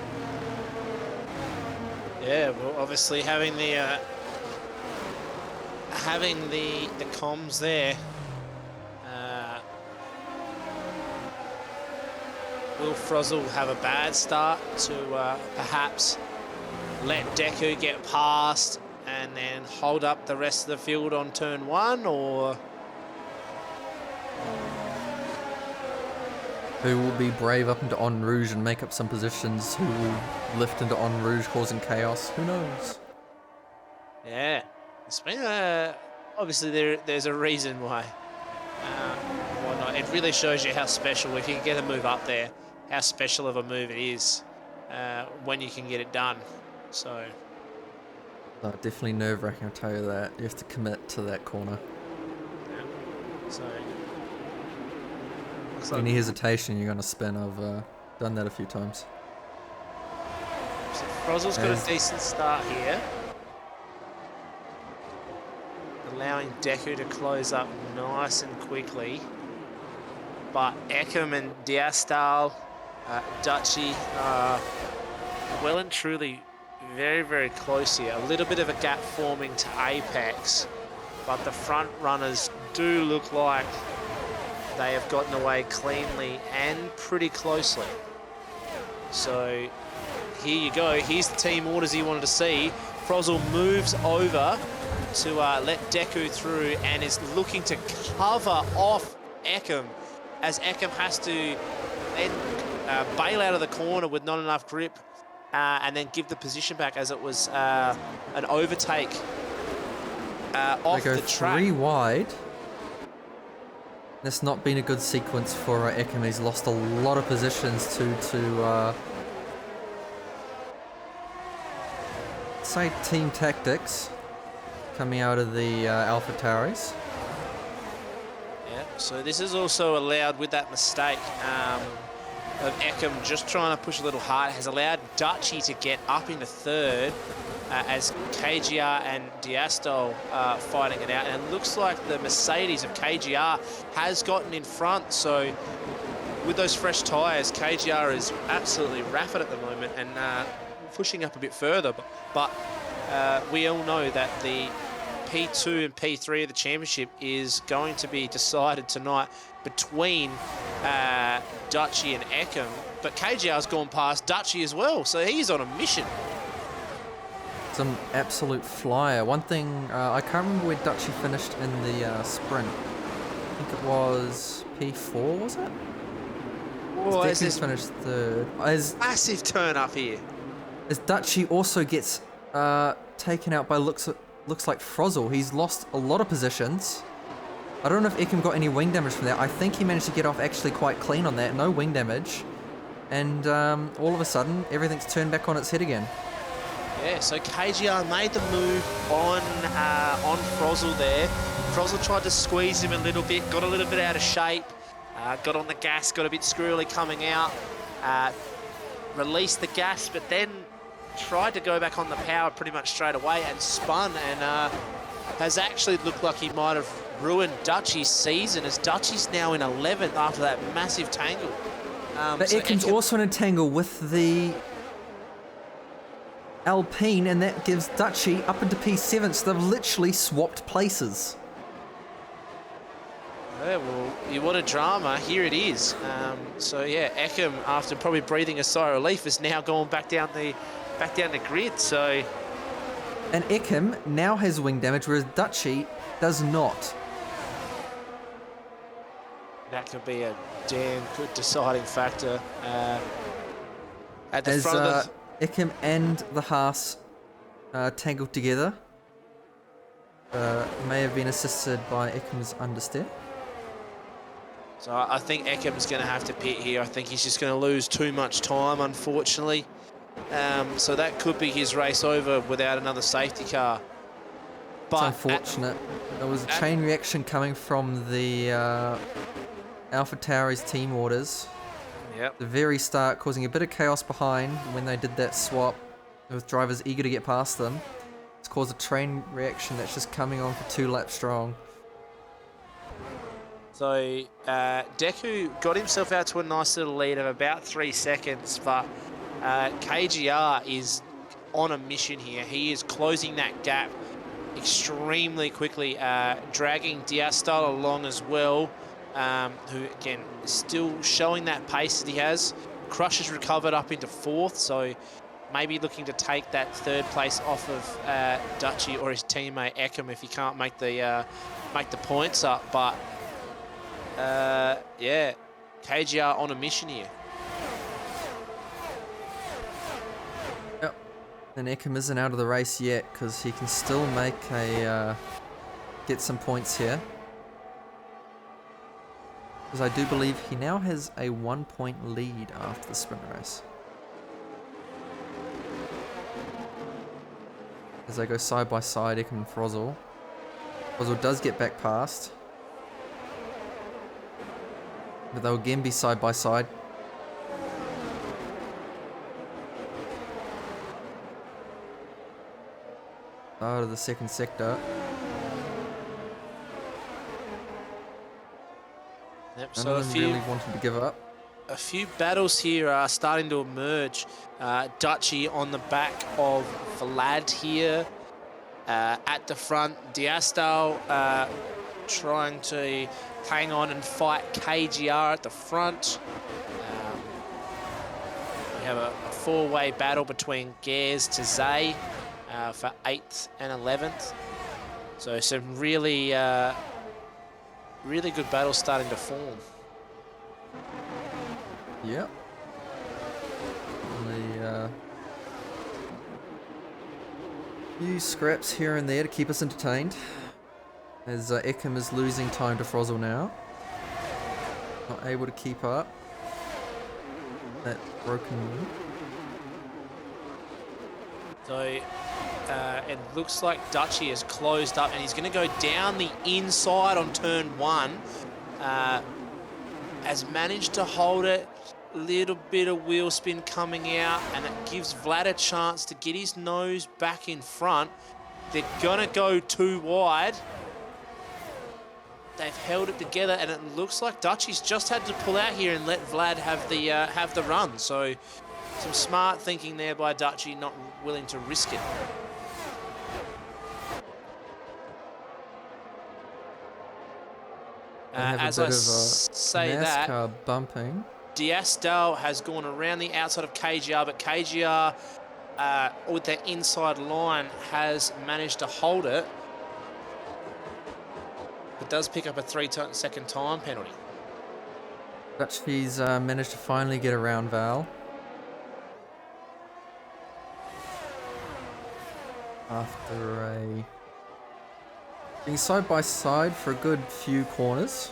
Yeah, well, obviously having the comms there. Will Frozzle have a bad start to perhaps let Deku get past and then hold up the rest of the field on turn 1, or who will be brave up into En Rouge and make up some positions? Who will lift into En Rouge, causing chaos? Who knows? yeah, it's been obviously there's a reason why. Why not? It really shows you how special, if you can get a move up there, how special of a move it is when you can get it done. So Definitely nerve-wracking, I'll tell you that. You have to commit to that corner. yeah. So Any hesitation, you're going to spin. I've done that a few times. So Frozzle's got a decent start here, allowing Deku to close up nice and quickly. But Ekim and Diastal, Dutchy are well and truly very, very close here. A little bit of a gap forming to Apex, but the front runners do look like they have gotten away cleanly and pretty closely. So here you go. Here's the team orders he wanted to see. Frozzle moves over to let Deku through and is looking to cover off Ekim, as Ekim has to then bail out of the corner with not enough grip and then give the position back, as it was an overtake off They go the track. 3 wide. That's not been a good sequence for Ekim. He's lost a lot of positions to say team tactics coming out of the AlphaTauris. Yeah, so this is also allowed, with that mistake of Ekim just trying to push a little hard, has allowed Dutchy to get up into third as KGR and Diasto are fighting it out. And it looks like the Mercedes of KGR has gotten in front. So with those fresh tyres, KGR is absolutely rapid at the moment and pushing up a bit further. But we all know that the P2 and P3 of the championship is going to be decided tonight between Dutchy and Ekim. But KGR's gone past Dutchy as well, so he's on a mission. Some absolute flyer. One thing, I can't remember where Dutchy finished in the sprint. I think it was P4, was it? Oh, Dutchy finished third. Massive turn up here. As Dutchy also gets taken out by looks like Frozzle. He's lost a lot of positions. I don't know if Ekim got any wing damage from that. I think he managed to get off actually quite clean on that. No wing damage. And all of a sudden, everything's turned back on its head again. Yeah, so KGR made the move on Frozzle there. Frozzle tried to squeeze him a little bit, got a little bit out of shape, got on the gas, got a bit squirrely coming out, released the gas, but then tried to go back on the power pretty much straight away and spun, and has actually looked like he might have ruined Dutchy's season, as Dutchy's now in 11th after that massive tangle. But so Ekim's also in a tangle with the Alpine, and that gives Dutchy up into P7, so they've literally swapped places. Yeah, well, you want a drama, here it is. So yeah, Ekim, after probably breathing a sigh of relief, is now going back down the grid, so... And Ekim now has wing damage, whereas Dutchy does not. That could be a damn good deciding factor. At the front of the... Ekim and the Haas tangled together. May have been assisted by Ekim's understeer. So I think Ekim's going to have to pit here. I think he's just going to lose too much time, unfortunately. So that could be his race over without another safety car. But it's unfortunate. There was a chain reaction coming from the AlphaTauris team orders. Yep. The very start, causing a bit of chaos behind when they did that swap, with drivers eager to get past them. It's caused a train reaction that's just coming on for 2 laps strong. So Deku got himself out to a nice little lead of about 3 seconds, but KGR is on a mission here. He is closing that gap extremely quickly, dragging Diastal along as well, who again is still showing that pace that he has. Crush has recovered up into 4th, so maybe looking to take that 3rd place off of Dutchy or his teammate Ekem if he can't make the points up. But yeah, KGR on a mission here. Yep. And Ekem isn't out of the race yet because he can still make a get some points here. Because I do believe he now has a 1-point lead after the sprint race. As they go side by side, Ekem and Frozzle. Frozzle does get back past. But they'll again be side by side. Out of the 2nd sector. Yep, None so of them really wanted to give up. A few battles here are starting to emerge. Dutchy on the back of Vlad here. At the front, Diastal trying to hang on and fight KGR at the front. We have a 4-way battle between Gares to Zay for 8th and 11th. So some really, really good battles starting to form. Yep. The few scraps here and there to keep us entertained. As Ekem is losing time to Frozzle now. Not able to keep up. That broken wheel. So it looks like Dutchy has closed up and he's going to go down the inside on turn 1. Has managed to hold it. Little bit of wheel spin coming out, and it gives Vlad a chance to get his nose back in front. They're going to go too wide. They've held it together, and it looks like Dutchy's just had to pull out here and let Vlad have the run. So some smart thinking there by Dutchy, not willing to risk it. As I say that, NASCAR bumping. Diastal has gone around the outside of KGR, but KGR with that inside line has managed to hold it. It does pick up a 3-second time penalty. Dutchy's managed to finally get around Val. After being side by side for a good few corners.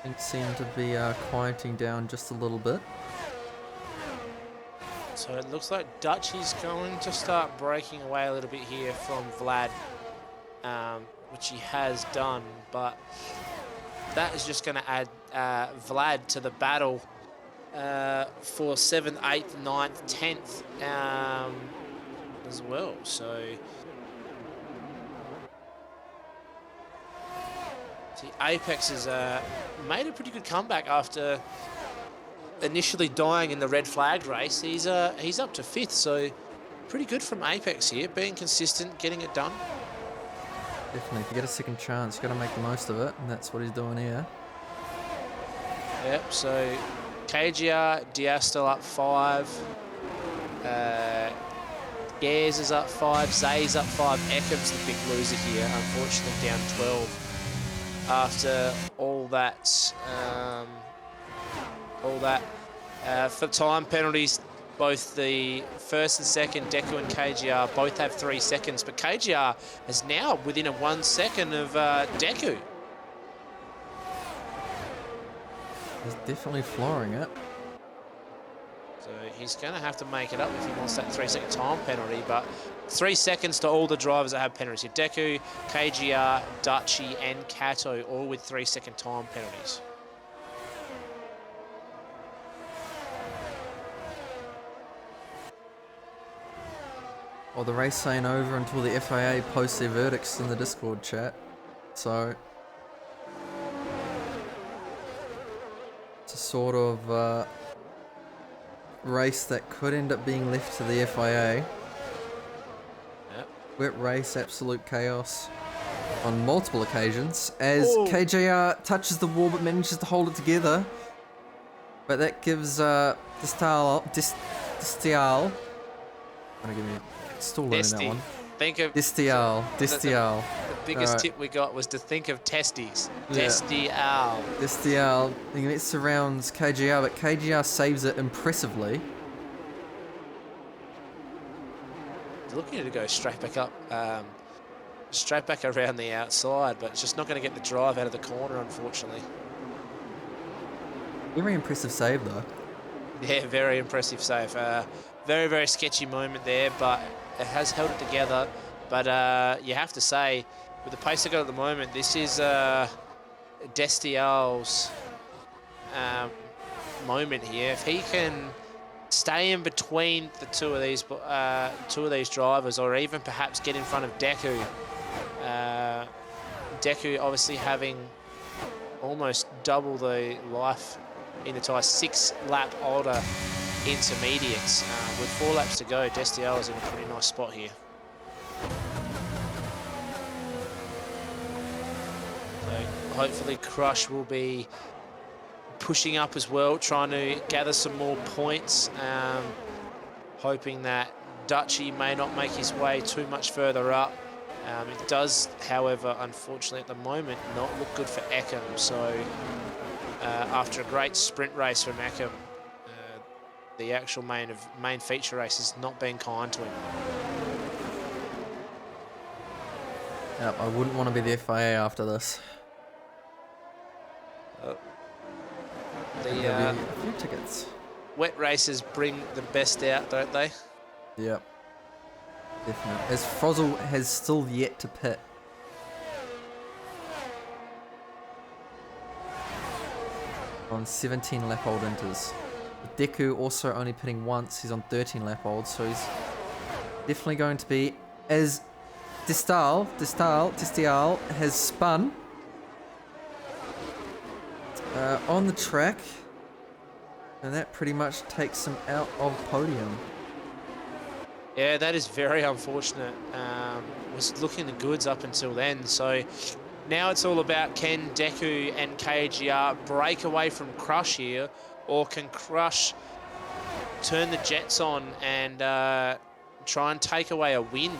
Things seem to be quieting down just a little bit. So it looks like Dutchy's going to start breaking away a little bit here from Vlad, which he has done, but that is just going to add Vlad to the battle for 7th, 8th, 9th, 10th as well. So see, Apex has made a pretty good comeback after initially dying in the red flag race. He's up to 5th, so pretty good from Apex here, being consistent, getting it done. Definitely, if you get a second chance, you got to make the most of it, and that's what he's doing here. Yep, so KGR, Diastal up 5. Gares is up 5. Zay's up 5. Ekem's the big loser here, unfortunately down 12. After all that, for time penalties, both the first and second, Deku and KGR, both have 3 seconds, but KGR is now within a 1 second of Deku. He's definitely flooring it. So he's going to have to make it up if he wants that 3-second time penalty, but 3 seconds to all the drivers that have penalties. Deku, KGR, Dutchy, and Kato, all with 3-second time penalties. Well, the race ain't over until the FIA posts their verdicts in the Discord chat. So it's a sort of race that could end up being left to the FIA. Yep. Wet race, absolute chaos on multiple occasions as Ooh. KJR touches the wall but manages to hold it together. But that gives Distial. Still learning that one. Think of Distial. The biggest Alright. tip we got was to think of testes. Yeah. Distial. It surrounds KGR, but KGR saves it impressively. Looking to go straight back up, straight back around the outside, but it's just not going to get the drive out of the corner, unfortunately. Very impressive save, though. Yeah, very impressive save. Very, very sketchy moment there, but it has held it together. But you have to say, with the pace they got at the moment, this is Destial's moment here. If he can stay in between the two of these drivers, or even perhaps get in front of Deku. Deku obviously having almost double the life in the tyre, 6 lap older intermediates. With 4 laps to go, Destial is in a pretty nice spot here. So hopefully Crush will be pushing up as well, trying to gather some more points, hoping that Dutchy may not make his way too much further up. It does, however, unfortunately at the moment, not look good for Eckham. So after a great sprint race from Eckham, the actual main feature race has not been kind to him. Yep, I wouldn't want to be the FIA after this. The a few tickets. wet races bring the best out, don't they? Yep. Definitely. As Frozzle has still yet to pit. On 17 lap old inters. Deku also only pitting once, he's on 13 lap old, so he's definitely going to be, as Distial has spun on the track, and that pretty much takes him out of podium. Yeah, that is very unfortunate. Was looking the goods up until then. So now it's all about, can Deku and KGR break away from Crush here, or can Crush turn the jets on and try and take away a win?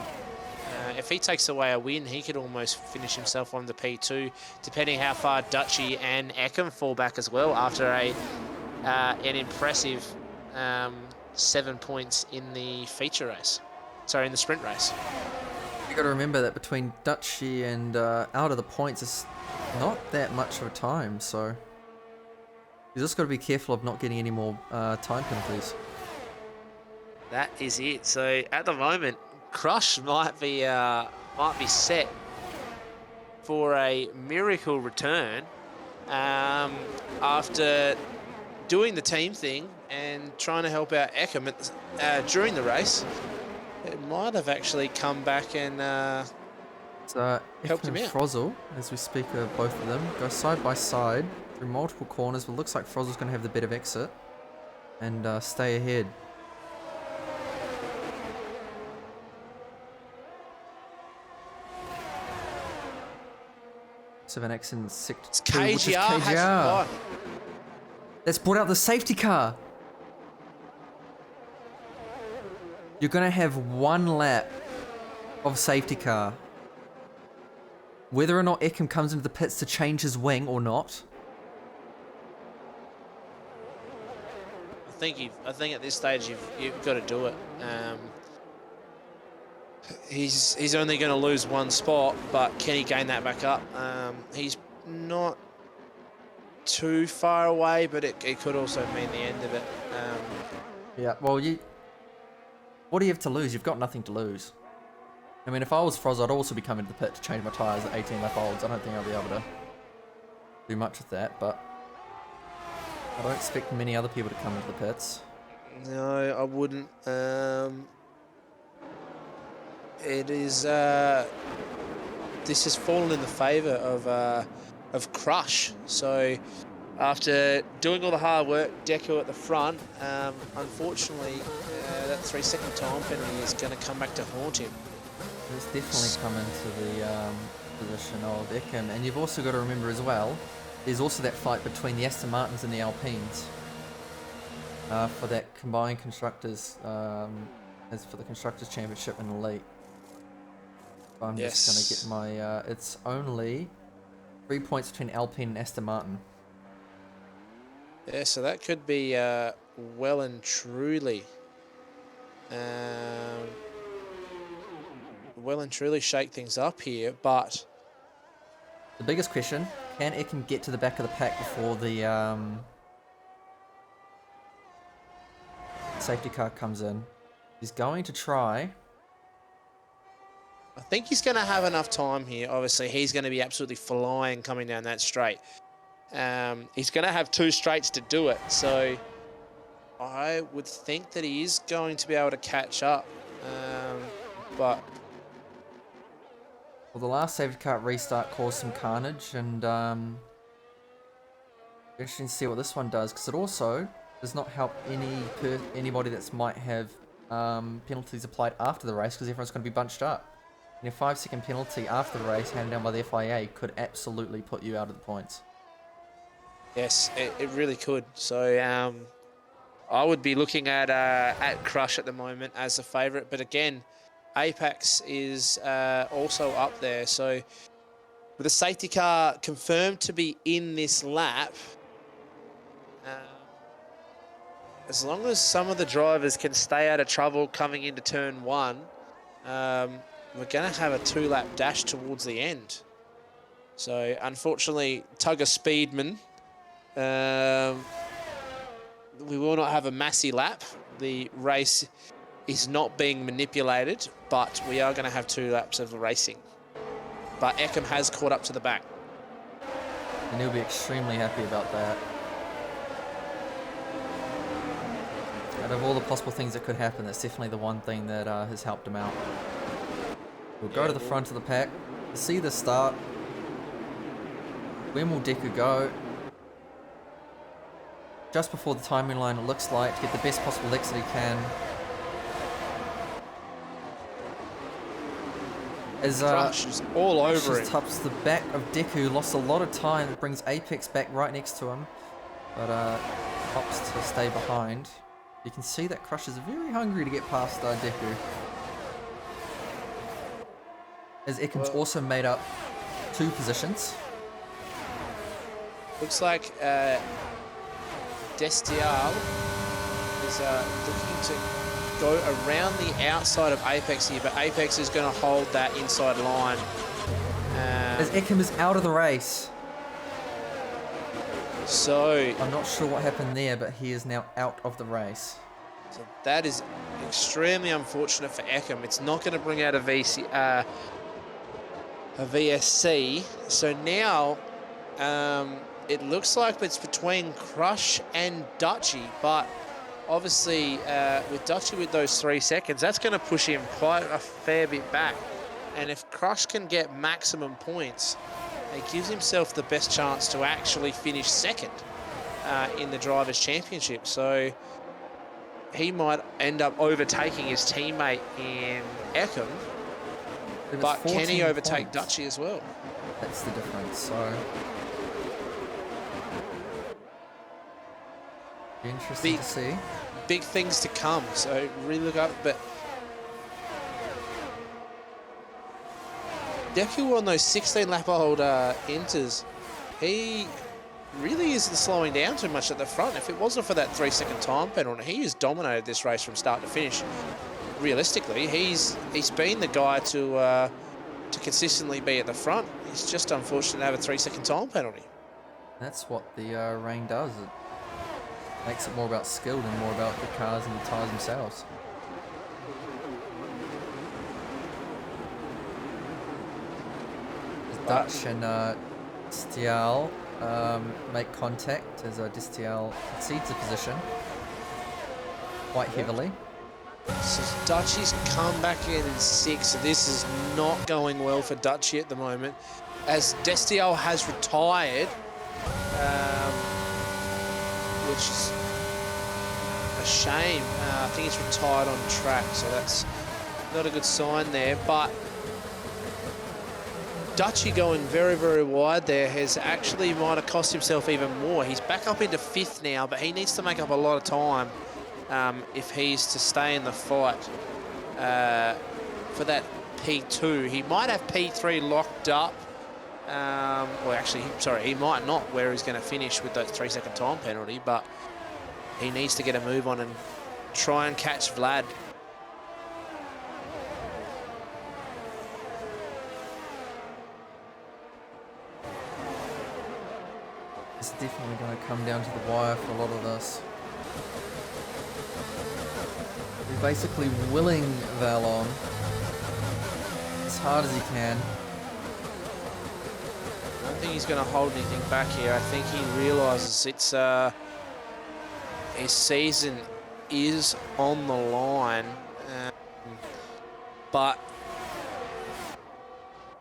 If he takes away a win, he could almost finish himself on the P2, depending how far Dutchy and Eckham fall back as well after an impressive 7 points in the feature race. Sorry, in the sprint race. You got to remember that between Dutchy and out of the points is not that much of a time, so you just got to be careful of not getting any more time penalties. That is it. So at the moment, Crush might be set for a miracle return after doing the team thing and trying to help out Eckham during the race. It might have actually come back and helped him out. Frozzle, as we speak of both of them, go side by side through multiple corners, but looks like Frozzle's going to have the better exit and stay ahead. An accident sector 2, which is KGR. Let's put out the safety car. You're going to have 1 lap of safety car. Whether or not Eckham comes into the pits to change his wing or not. I think at this stage you've got to do it. He's only going to lose 1 spot, but can he gain that back up? He's not too far away, but it could also mean the end of it. Yeah, well, what do you have to lose? You've got nothing to lose. I mean, if I was Froz, I'd also be coming to the pit to change my tyres at 18 lap olds. I don't think I'll be able to do much with that, but I don't expect many other people to come into the pits. No, I wouldn't. It is. This has fallen in the favour of Crush. So after doing all the hard work, Deco at the front, unfortunately, that 3-second time penalty is going to come back to haunt him. It's definitely come into the position of Ickham, and you've also got to remember as well, there's also that fight between the Aston Martins and the Alpines for that combined constructors, as for the constructors championship and elite. So I'm just going to get my. It's only 3 points between Alpine and Aston Martin. Yeah, so that could be well and truly. Well and truly shake things up here, but The biggest question, can Ickham get to the back of the pack before the safety car comes in? He's going to try. I think he's going to have enough time here. Obviously, he's going to be absolutely flying coming down that straight. He's going to have 2 straights to do it, so I would think that he is going to be able to catch up, but Well, the last safety car restart caused some carnage, and interesting to see what this one does, because it also does not help anybody that might have penalties applied after the race, because everyone's going to be bunched up. And a 5-second penalty after the race handed down by the FIA could absolutely put you out of the points. yes, it really could. So I would be looking at Crush at the moment as the favourite, but again, Apex is also up there. So with the safety car confirmed to be in this lap, as long as some of the drivers can stay out of trouble coming into turn 1, we're going to have a 2-lap dash towards the end. So unfortunately, Tugger Speedman, we will not have a massy lap. The race is not being manipulated, but we are going to have 2 laps of racing. But Eckham has caught up to the back. And he'll be extremely happy about that. Out of all the possible things that could happen, that's definitely the one thing that has helped him out. We'll go to the front of the pack, see the start. When will Deku go? Just before the timing line, it looks like, to get the best possible exit he can. As Crush is all over it. Tups the back of Deku, lost a lot of time. It brings Apex back right next to him, but opts to stay behind. You can see that Crush is very hungry to get past Deku. As Ekham's also made up 2 positions. Looks like Destial is looking to go around the outside of Apex here, but Apex is going to hold that inside line. As Eckham is out of the race. So I'm not sure what happened there, but he is now out of the race. So that is extremely unfortunate for Eckham. It's not going to bring out a VSC. So now it looks like it's between Crush and Dutchy, but obviously with Dutchy with those 3 seconds, that's going to push him quite a fair bit back. And if Crush can get maximum points, it gives himself the best chance to actually finish second in the Drivers' Championship. So he might end up overtaking his teammate in Eckham, but can he overtake Dutchy as well? That's the difference. So be interesting to see. Big things to come. So really look up, but Deku on those 16-lap-old inters, he really isn't slowing down too much at the front. If it wasn't for that 3-second time penalty, he has dominated this race from start to finish. Realistically, he's been the guy to consistently be at the front. It's just unfortunate to have a 3-second time penalty. That's what the rain does. It makes it more about skill than more about the cars and the tyres themselves. Dutch and Stial make contact as Distial concedes a position quite heavily. So Dutchy's come back in 6th. So this is not going well for Dutchy at the moment, as Destiel has retired, which is a shame. I think he's retired on track, so that's not a good sign there. But Dutchy going very, very wide there has actually might have cost himself even more. He's back up into 5th now, but he needs to make up a lot of time if he's to stay in the fight for that P2. He might have P3 locked up. Well, actually, sorry, he might not, where he's going to finish with that 3-second time penalty, but he needs to get a move on and try and catch Vlad. It's definitely going to come down to the wire for a lot of this. He's basically willing Val on as hard as he can. I don't think he's going to hold anything back here. I think he realises it's his season is on the line, but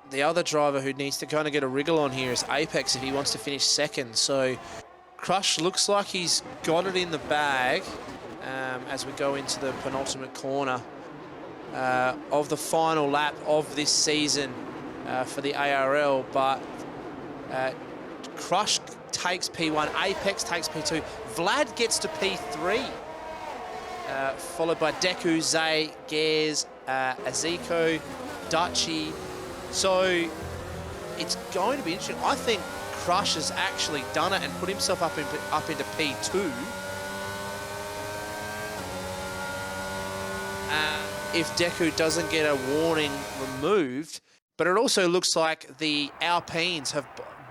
the other driver who needs to kind of get a wriggle on here is Apex if he wants to finish 2nd. So Crush looks like he's got it in the bag as we go into the penultimate corner of the final lap of this season for the ARL, but Crush takes P1, Apex takes P2, Vlad gets to P3, followed by Deku, Zay, Gares, Aziko, Dutchy. So it's going to be interesting. I think Crush has actually done it and put himself up into P2. If Deku doesn't get a warning removed, but it also looks like the Alpines have,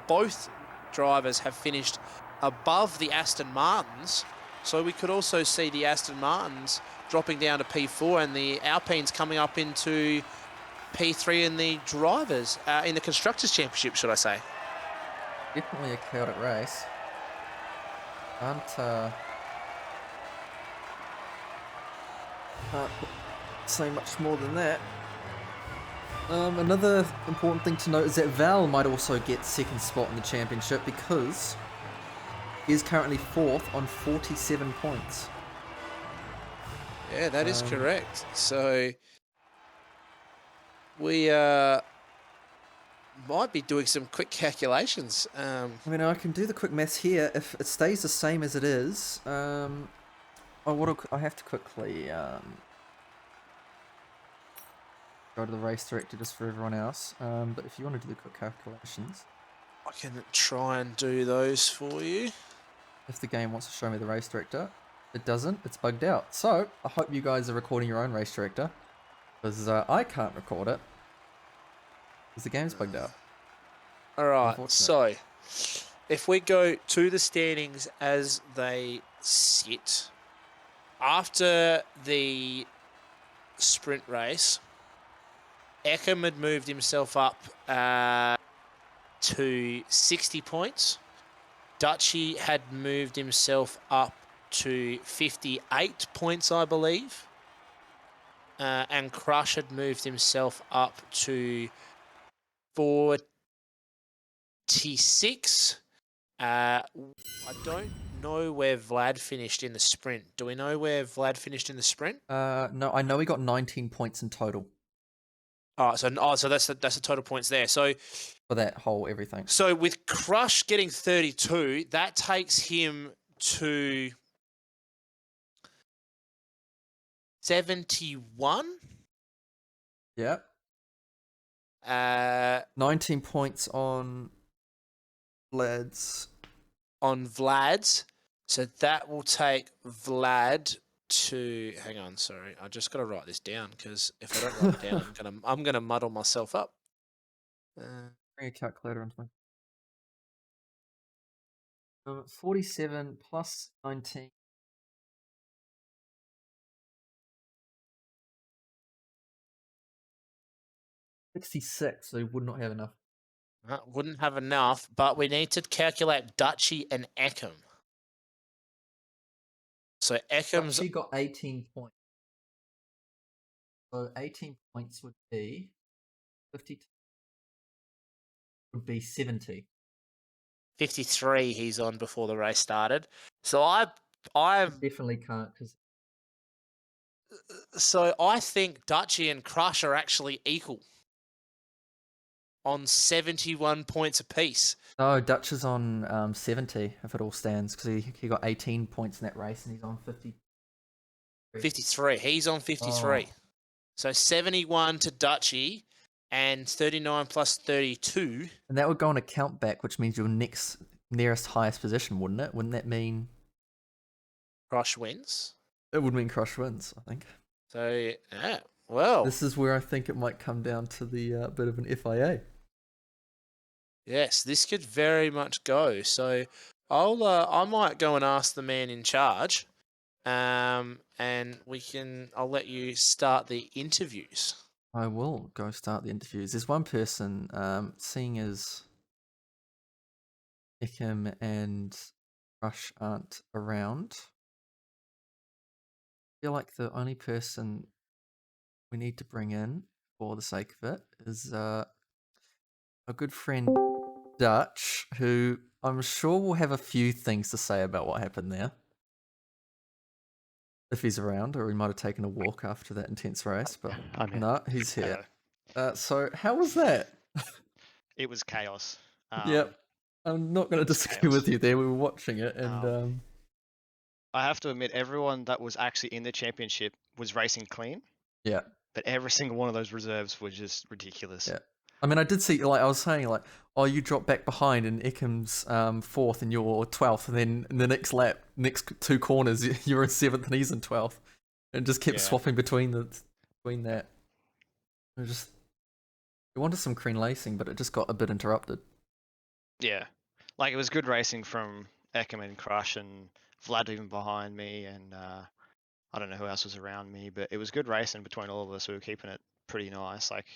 both drivers have finished above the Aston Martins. So we could also see the Aston Martins dropping down to P4 and the Alpines coming up into P3 in the drivers, in the Constructors' Championship, should I say. Definitely a chaotic race. Can't say much more than that. Another important thing to note is that Val might also get 2nd spot in the championship because he is currently 4th on 47 points. Yeah, that is correct. So we might be doing some quick calculations. I mean, I can do the quick maths here. If it stays the same as it is, I have to quickly go to the race director just for everyone else. But if you want to do the quick calculations, I can try and do those for you. If the game wants to show me the race director, it doesn't. It's bugged out. So I hope you guys are recording your own race director, because I can't record it because the game's bugged out. All right. So if we go to the standings as they sit after the sprint race, Eckham had moved himself up to 60 points. Dutchy had moved himself up to 58 points, I believe. And Crush had moved himself up to 46. I don't know where Vlad finished in the sprint. Do we know where Vlad finished in the sprint? No, I know he got 19 points in total. So that's the total points there. So for that whole everything. So with Crush getting 32, that takes him to 71. Yep. 19 points on Vlad's. So that will take Vlad to, hang on, sorry, I just got to write this down because if I don't write it down, I'm gonna muddle myself up. Bring a calculator into me. 47 plus 19 66, so he would not have enough. Wouldn't have enough, but we need to calculate Dutchy and Eckham. So Eckham's She got 18 points. So 18 points would be 52. Would be 70. 53 he's on before the race started. So I definitely can't because so I think Dutchy and Crush are actually equal on 71 points apiece. no, Dutch is on 70 if it all stands because he got 18 points in that race and he's on 50. 53. He's on 53. Oh. So 71 to Dutchy and 39 plus 32. And that would go on a count back, which means your nearest highest position, wouldn't it? Wouldn't that mean Crush wins? it would mean Crush wins, I think. So, yeah, well. This is where I think it might come down to the bit of an FIA. Yes, this could very much go. So I might go and ask the man in charge, and I'll let you start the interviews. I will go start the interviews. There's one person, seeing as Ickham and Rush aren't around, I feel like the only person we need to bring in for the sake of it is a good friend Dutch, who I'm sure will have a few things to say about what happened there. If he's around, or he might have taken a walk after that intense race, but no, he's here. So how was that? It was chaos. Yep. I'm not going to disagree with you there. We were watching it, and I have to admit, everyone that was actually in the championship was racing clean. Yeah. But every single one of those reserves were just ridiculous. Yeah. I mean, I did see, like I was saying, like, oh, you dropped back behind and Eckham's 4th and you're 12th, and then in the next lap, next 2 corners, you're in 7th and he's in 12th, and just kept swapping between that. It just, we wanted some clean racing, but it just got a bit interrupted. Yeah, like it was good racing from Eckham and Crush and Vlad even behind me, and I don't know who else was around me, but it was good racing between all of us. We were keeping it pretty nice, like.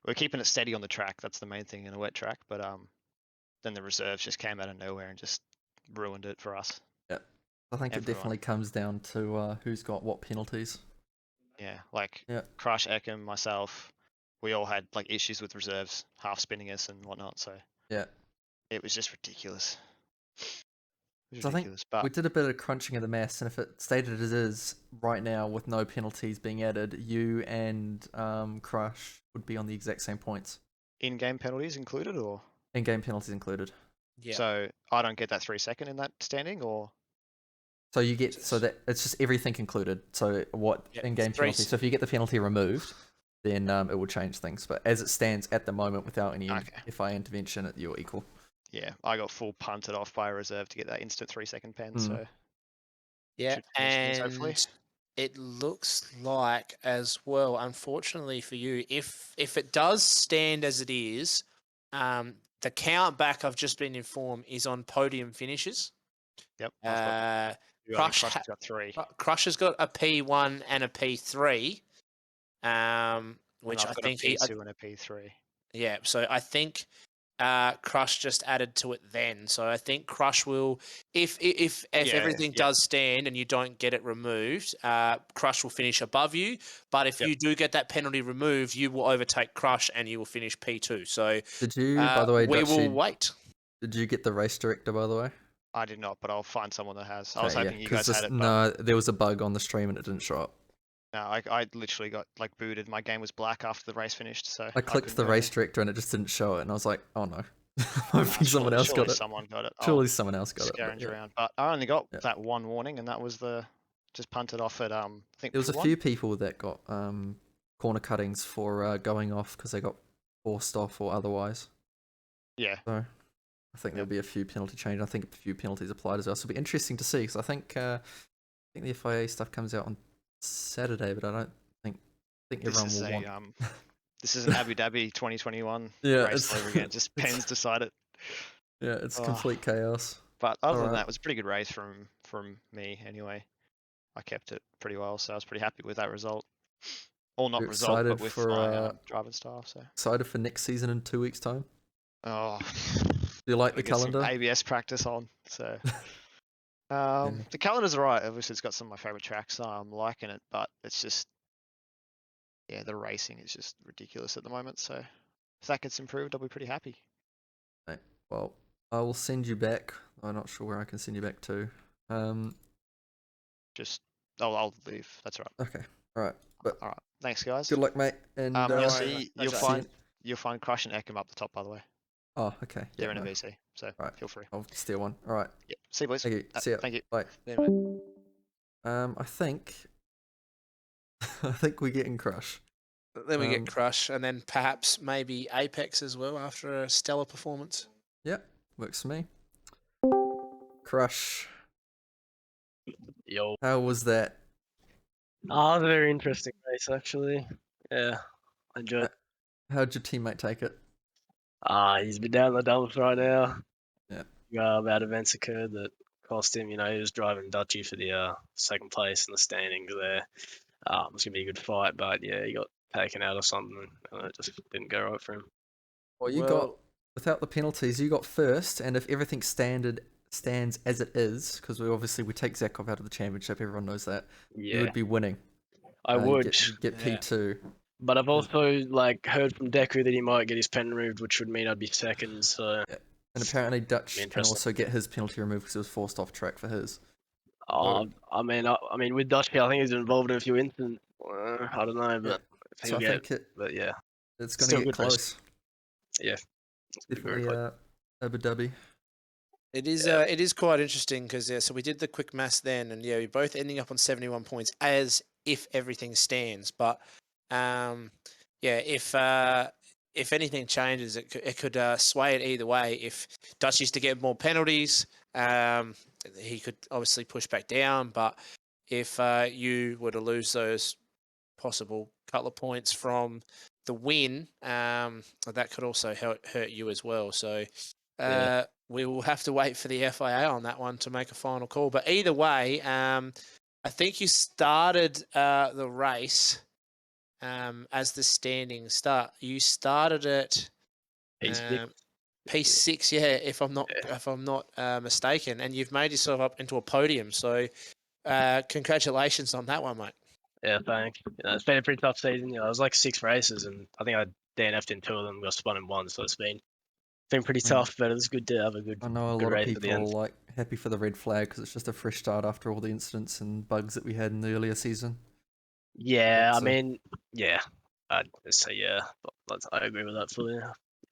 We're keeping it steady on the track. That's the main thing in a wet track. But then the reserves just came out of nowhere and just ruined it for us. Yeah, I think it definitely comes down to who's got what penalties. Yeah, like Crush, Eckham, myself, we all had like issues with reserves, half spinning us and whatnot. So yeah, it was just ridiculous. So I think we did a bit of crunching of the maths, and if it stated as is right now with no penalties being added, you and Crush would be on the exact same points. In-game penalties included, or? In-game penalties included. Yeah. So I don't get that 3-second in that standing, or? So you get that it's just everything included. So what in-game penalty? So if you get the penalty removed, then it will change things. But as it stands at the moment, without any FIA intervention, you're equal. Yeah, I got full punted off by a reserve to get that instant 3-second pen. So yeah, and it looks like as well, unfortunately for you, if it does stand as it is, the count back I've just been informed is on podium finishes. Yep. Crush got 3. Crush has got a P1 and a P3. Which I think a P2 and a P3. Yeah, so I think Crush just added to it then. So I think Crush will, if everything does stand and you don't get it removed, Crush will finish above you. But if you do get that penalty removed, you will overtake Crush and you will finish P2. So did you, by the way, we will wait. Did you get the race director, by the way? I did not, but I'll find someone that has. I was hoping you guys had it. No, there was a bug on the stream and it didn't show up. No, I literally got like booted. My game was black after the race finished, so I clicked the race director and it just didn't show it, and I was like, oh no. I think someone else got it. Someone got it. Surely someone else got it. Scavenge around, but I only got that one warning, and that was just punted off at I think there was a few people that got corner cuttings for going off because they got forced off or otherwise. Yeah. So I think there'll be a few penalty changes. I think a few penalties applied as well. So it'll be interesting to see because I think the FIA stuff comes out on Saturday, but I don't think everyone will want. This is an Abu Dhabi 2021 race over again. Just pens decide it. Yeah, it's complete chaos. But other than that, it was a pretty good race from me anyway. I kept it pretty well, so I was pretty happy with that result. all not You're result, excited but with for my driving style. So, excited for next season in 2 weeks' time? oh, Do you like gotta the get some calendar? ABS practice on. So, Yeah. the calendar's alright. Obviously, it's got some of my favorite tracks. So I'm liking it, but it's just, yeah, the racing is just ridiculous at the moment. So, if that gets improved, I'll be pretty happy. Right. Well, I will send you back. I'm not sure where I can send you back to. Just, I'll leave. That's alright. Okay. All right. But Alright. Thanks, guys. good luck, mate. And No You'll worries, see. mate. You'll Pleasure. find. You'll find Crush and Ekim up the top, by the way. Oh, okay. They're Yeah, in a no. VC, so Right. feel free. I'll steal one. All right. Yep. See you, boys. Thank you. See ya. Thank you. Bye. Yeah, mate. I think I think we're getting Crush. Then we Um, get Crush, and then perhaps maybe Apex as well after a stellar performance. Yeah, works for me. Crush. Yo. How was that? Oh, it was a very interesting race, actually. Yeah, I enjoyed it. How'd your teammate take it? He's been down in the dumps right now. Yeah. Bad events occurred that cost him. You know, he was driving Dutchy for the second place in the standings there. It was going to be a good fight, but yeah, he got taken out or something, and it just didn't go right for him. Well, you got, without the penalties, you got first, and if everything stands as it is, because we take Zakov out of the championship, everyone knows that, you Yeah, would be winning. I would. You'd get Yeah. P2. But I've also heard from Deku that he might get his pen removed, which would mean I'd be second. So And apparently Dutch can Interesting. also get his penalty removed because he was forced off track for his. I mean, with Dutchy, I think he's involved in a few incidents. I don't know, but So I think but yeah, it's going Still to get good race. close. Yeah, very Definitely Abu Dhabi. It is Yeah. it is quite interesting because so we did the quick maths then, and yeah, we're both ending up on 71 points as if everything stands. But if anything changes, it could sway it either way. If Dutch used to get more penalties, he could obviously push back down. But if you were to lose those possible couple of points from the win, that could also hurt you as well. So we will have to wait for the FIA on that one to make a final call. But either way, I think you started the race as the standings start. You started it P6, yeah, if I'm not mistaken, and you've made yourself up into a podium. So congratulations on that one, mate. Yeah, thanks. It's been a pretty tough season. It was like 6 races, and I think I DNF'd in 2 of them, got spun in 1, so it's been pretty tough. But it's good to have a good. I know a good lot of race at the end. people happy for the red flag because it's just a fresh start after all the incidents and bugs that we had in the earlier season. Yeah, But, I mean, yeah, I'd say yeah, but I agree with that fully.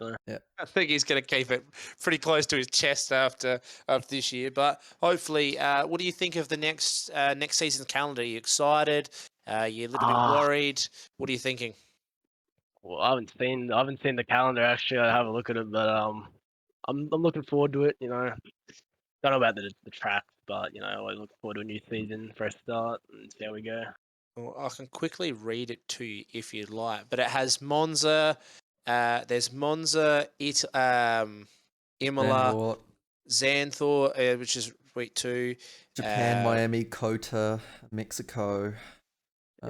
I think he's going to keep it pretty close to his chest after this year. But hopefully, what do you think of the next season's calendar? Are you excited? You're a little bit worried. What are you thinking? Well, I haven't seen the calendar actually. I have a look at it, but I'm looking forward to it. You know, don't know about the track, but you know, I look forward to a new season, fresh start, and see how we go. Well, I can quickly read it to you if you'd like. But it has Monza. There's Monza, Imola, Zandvoort, Xanthor, which is week 2. Japan, Miami, Kota, Mexico.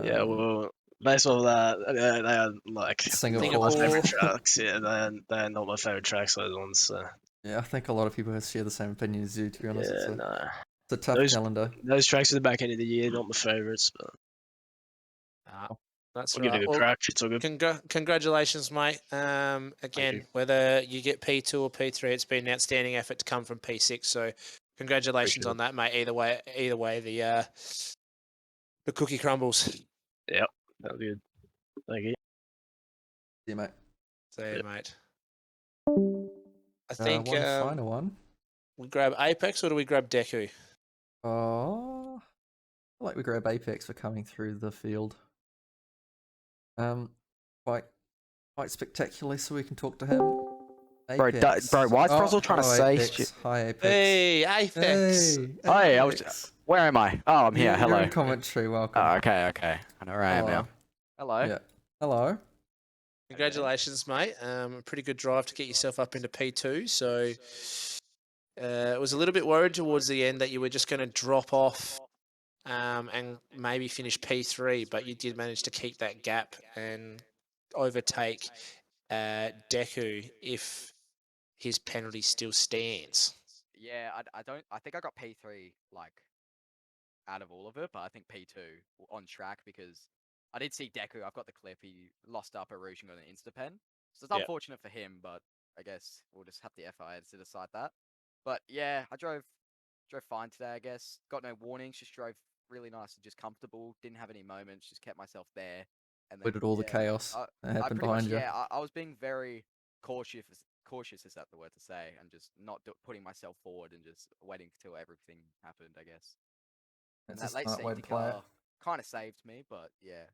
Yeah, well, based on that, they are like Singapore. not my favorite tracks. Yeah, they are not my favorite tracks. Those ones. So. Yeah, I think a lot of people share the same opinion as you. To be honest, Yeah, no. It's a tough calendar. Those tracks at the back end of the year, not my favorites, but that's we'll right. give it a good crack. It's all good. Congratulations, mate. Again, whether you get P2 or P3, it's been an outstanding effort to come from P6. So, congratulations on that, mate. Either way, the cookie crumbles. Yep, that was good. Thank you. See you, mate. See you, mate. I One think final one. we grab Apex or do we grab Deku? Oh, I feel like we grab Apex for coming through the field. Quite spectacularly, so we can talk to him. Apex. Bro, why is Frizzle trying to say Apex. shit? Hi, Apex. Hey, Apex. Hey, Hey, Apex. where am I? Oh, I'm here. You're Hello. in commentary. Welcome. Oh, okay. I know where I am now. Hello. Yeah. Hello. Congratulations, mate. A pretty good drive to get yourself up into P2. So it was a little bit worried towards the end that you were just going to drop off and maybe finish P3, but you did manage to keep that gap and overtake Deku if his penalty still stands. Yeah, I don't. I think I got P3 like out of all of it, but I think P2 on track because I did see Deku. I've got the clip. He lost up at Rouge and got an insta pen, so it's Yeah. unfortunate for him. But I guess we'll just have the FIA to decide that. But yeah, I drove fine today. I guess got no warnings. Just drove really nice and just comfortable. Didn't have any moments. Just kept myself there. And then Where did all the yeah, chaos that I happened pretty much behind you? yeah. I was being very cautious. Cautious is that the word to say, and just not putting myself forward and just waiting till everything happened. I guess. And That's a that late smart way to safety play it. car kind of saved me, but yeah,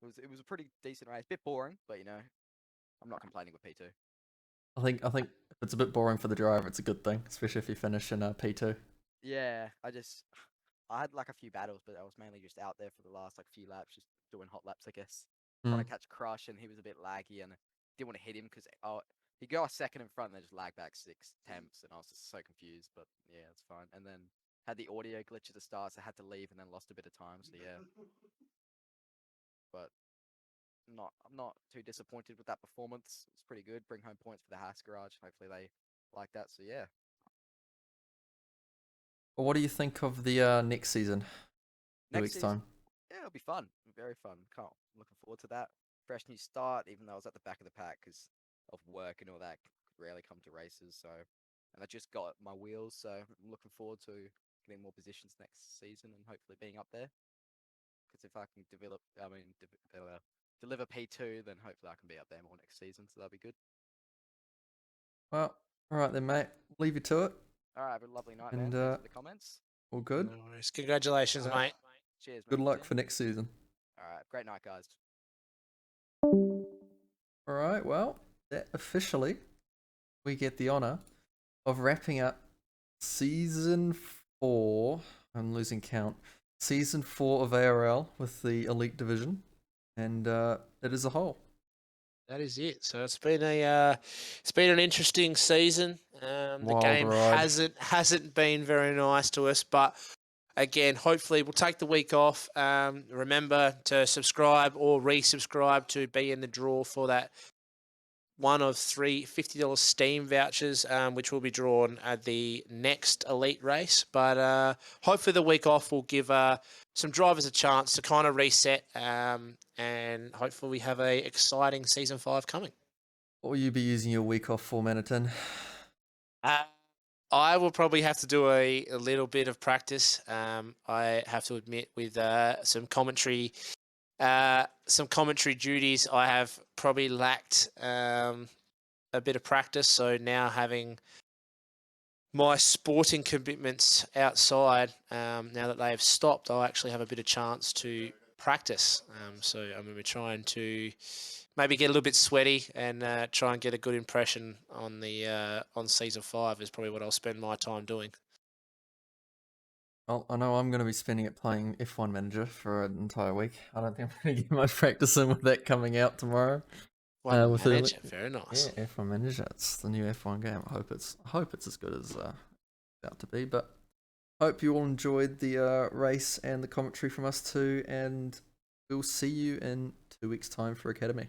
it was a pretty decent race. Bit boring, but you know, I'm not complaining with P2. I think if it's a bit boring for the driver, it's a good thing, especially if you finish in P2. Yeah, I had like a few battles, but I was mainly just out there for the last like few laps, just doing hot laps, I guess. Trying to catch Crush, and he was a bit laggy, and I didn't want to hit him because he got a second in front and then just lagged back 6 tenths, and I was just so confused. But yeah, it's fine. And then had the audio glitch at the start, so I had to leave, and then lost a bit of time. So yeah, but I'm not too disappointed with that performance. It's pretty good. Bring home points for the Haas Garage. Hopefully they like that. So yeah. Well, what do you think of the next season? Next Weeks season, time. yeah, it'll be fun. Very fun. I'm looking forward to that. Fresh new start, even though I was at the back of the pack because of work and all that. Could rarely come to races. So, and I just got my wheels. So I'm looking forward to getting more positions next season and hopefully being up there. Because if I can deliver P2, then hopefully I can be up there more next season. So that'll be good. Well, all right then, mate. Leave you to it. All right, have a lovely night, And, man. Thanks for the comments. All good. No worries. Congratulations, mate. Cheers, Good mate. luck for next season. All right, great night, guys. All right. Well, that officially we get the honor of wrapping up season 4. I'm losing count. Season 4 of ARL with the Elite Division, and it is a whole. That is it. So it's been an interesting season. The Wild game ride. hasn't been very nice to us, but again, hopefully we'll take the week off. Remember to subscribe or resubscribe to be in the draw for that one of 3 $50 Steam vouchers, which will be drawn at the next Elite race. But hopefully the week off will give some drivers a chance to kind of reset, and hopefully we have a exciting Season 5 coming. What will you be using your week off for, Maniton? I will probably have to do a little bit of practice. I have to admit, with some commentary duties, I have probably lacked a bit of practice. So now having my sporting commitments outside, now that they have stopped, I'll actually have a bit of chance to practice. So I'm going to be trying to maybe get a little bit sweaty and try and get a good impression on the on Season 5 is probably what I'll spend my time doing. Well, I know I'm going to be spending it playing F1 Manager for an entire week. I don't think I'm going to get much practice in with that coming out tomorrow. With Manager, very nice. Yeah, F1 Manager. It's the new F1 game. I hope it's as good as it's about to be. But hope you all enjoyed the race and the commentary from us too. And we'll see you in 2 weeks' time for Academy.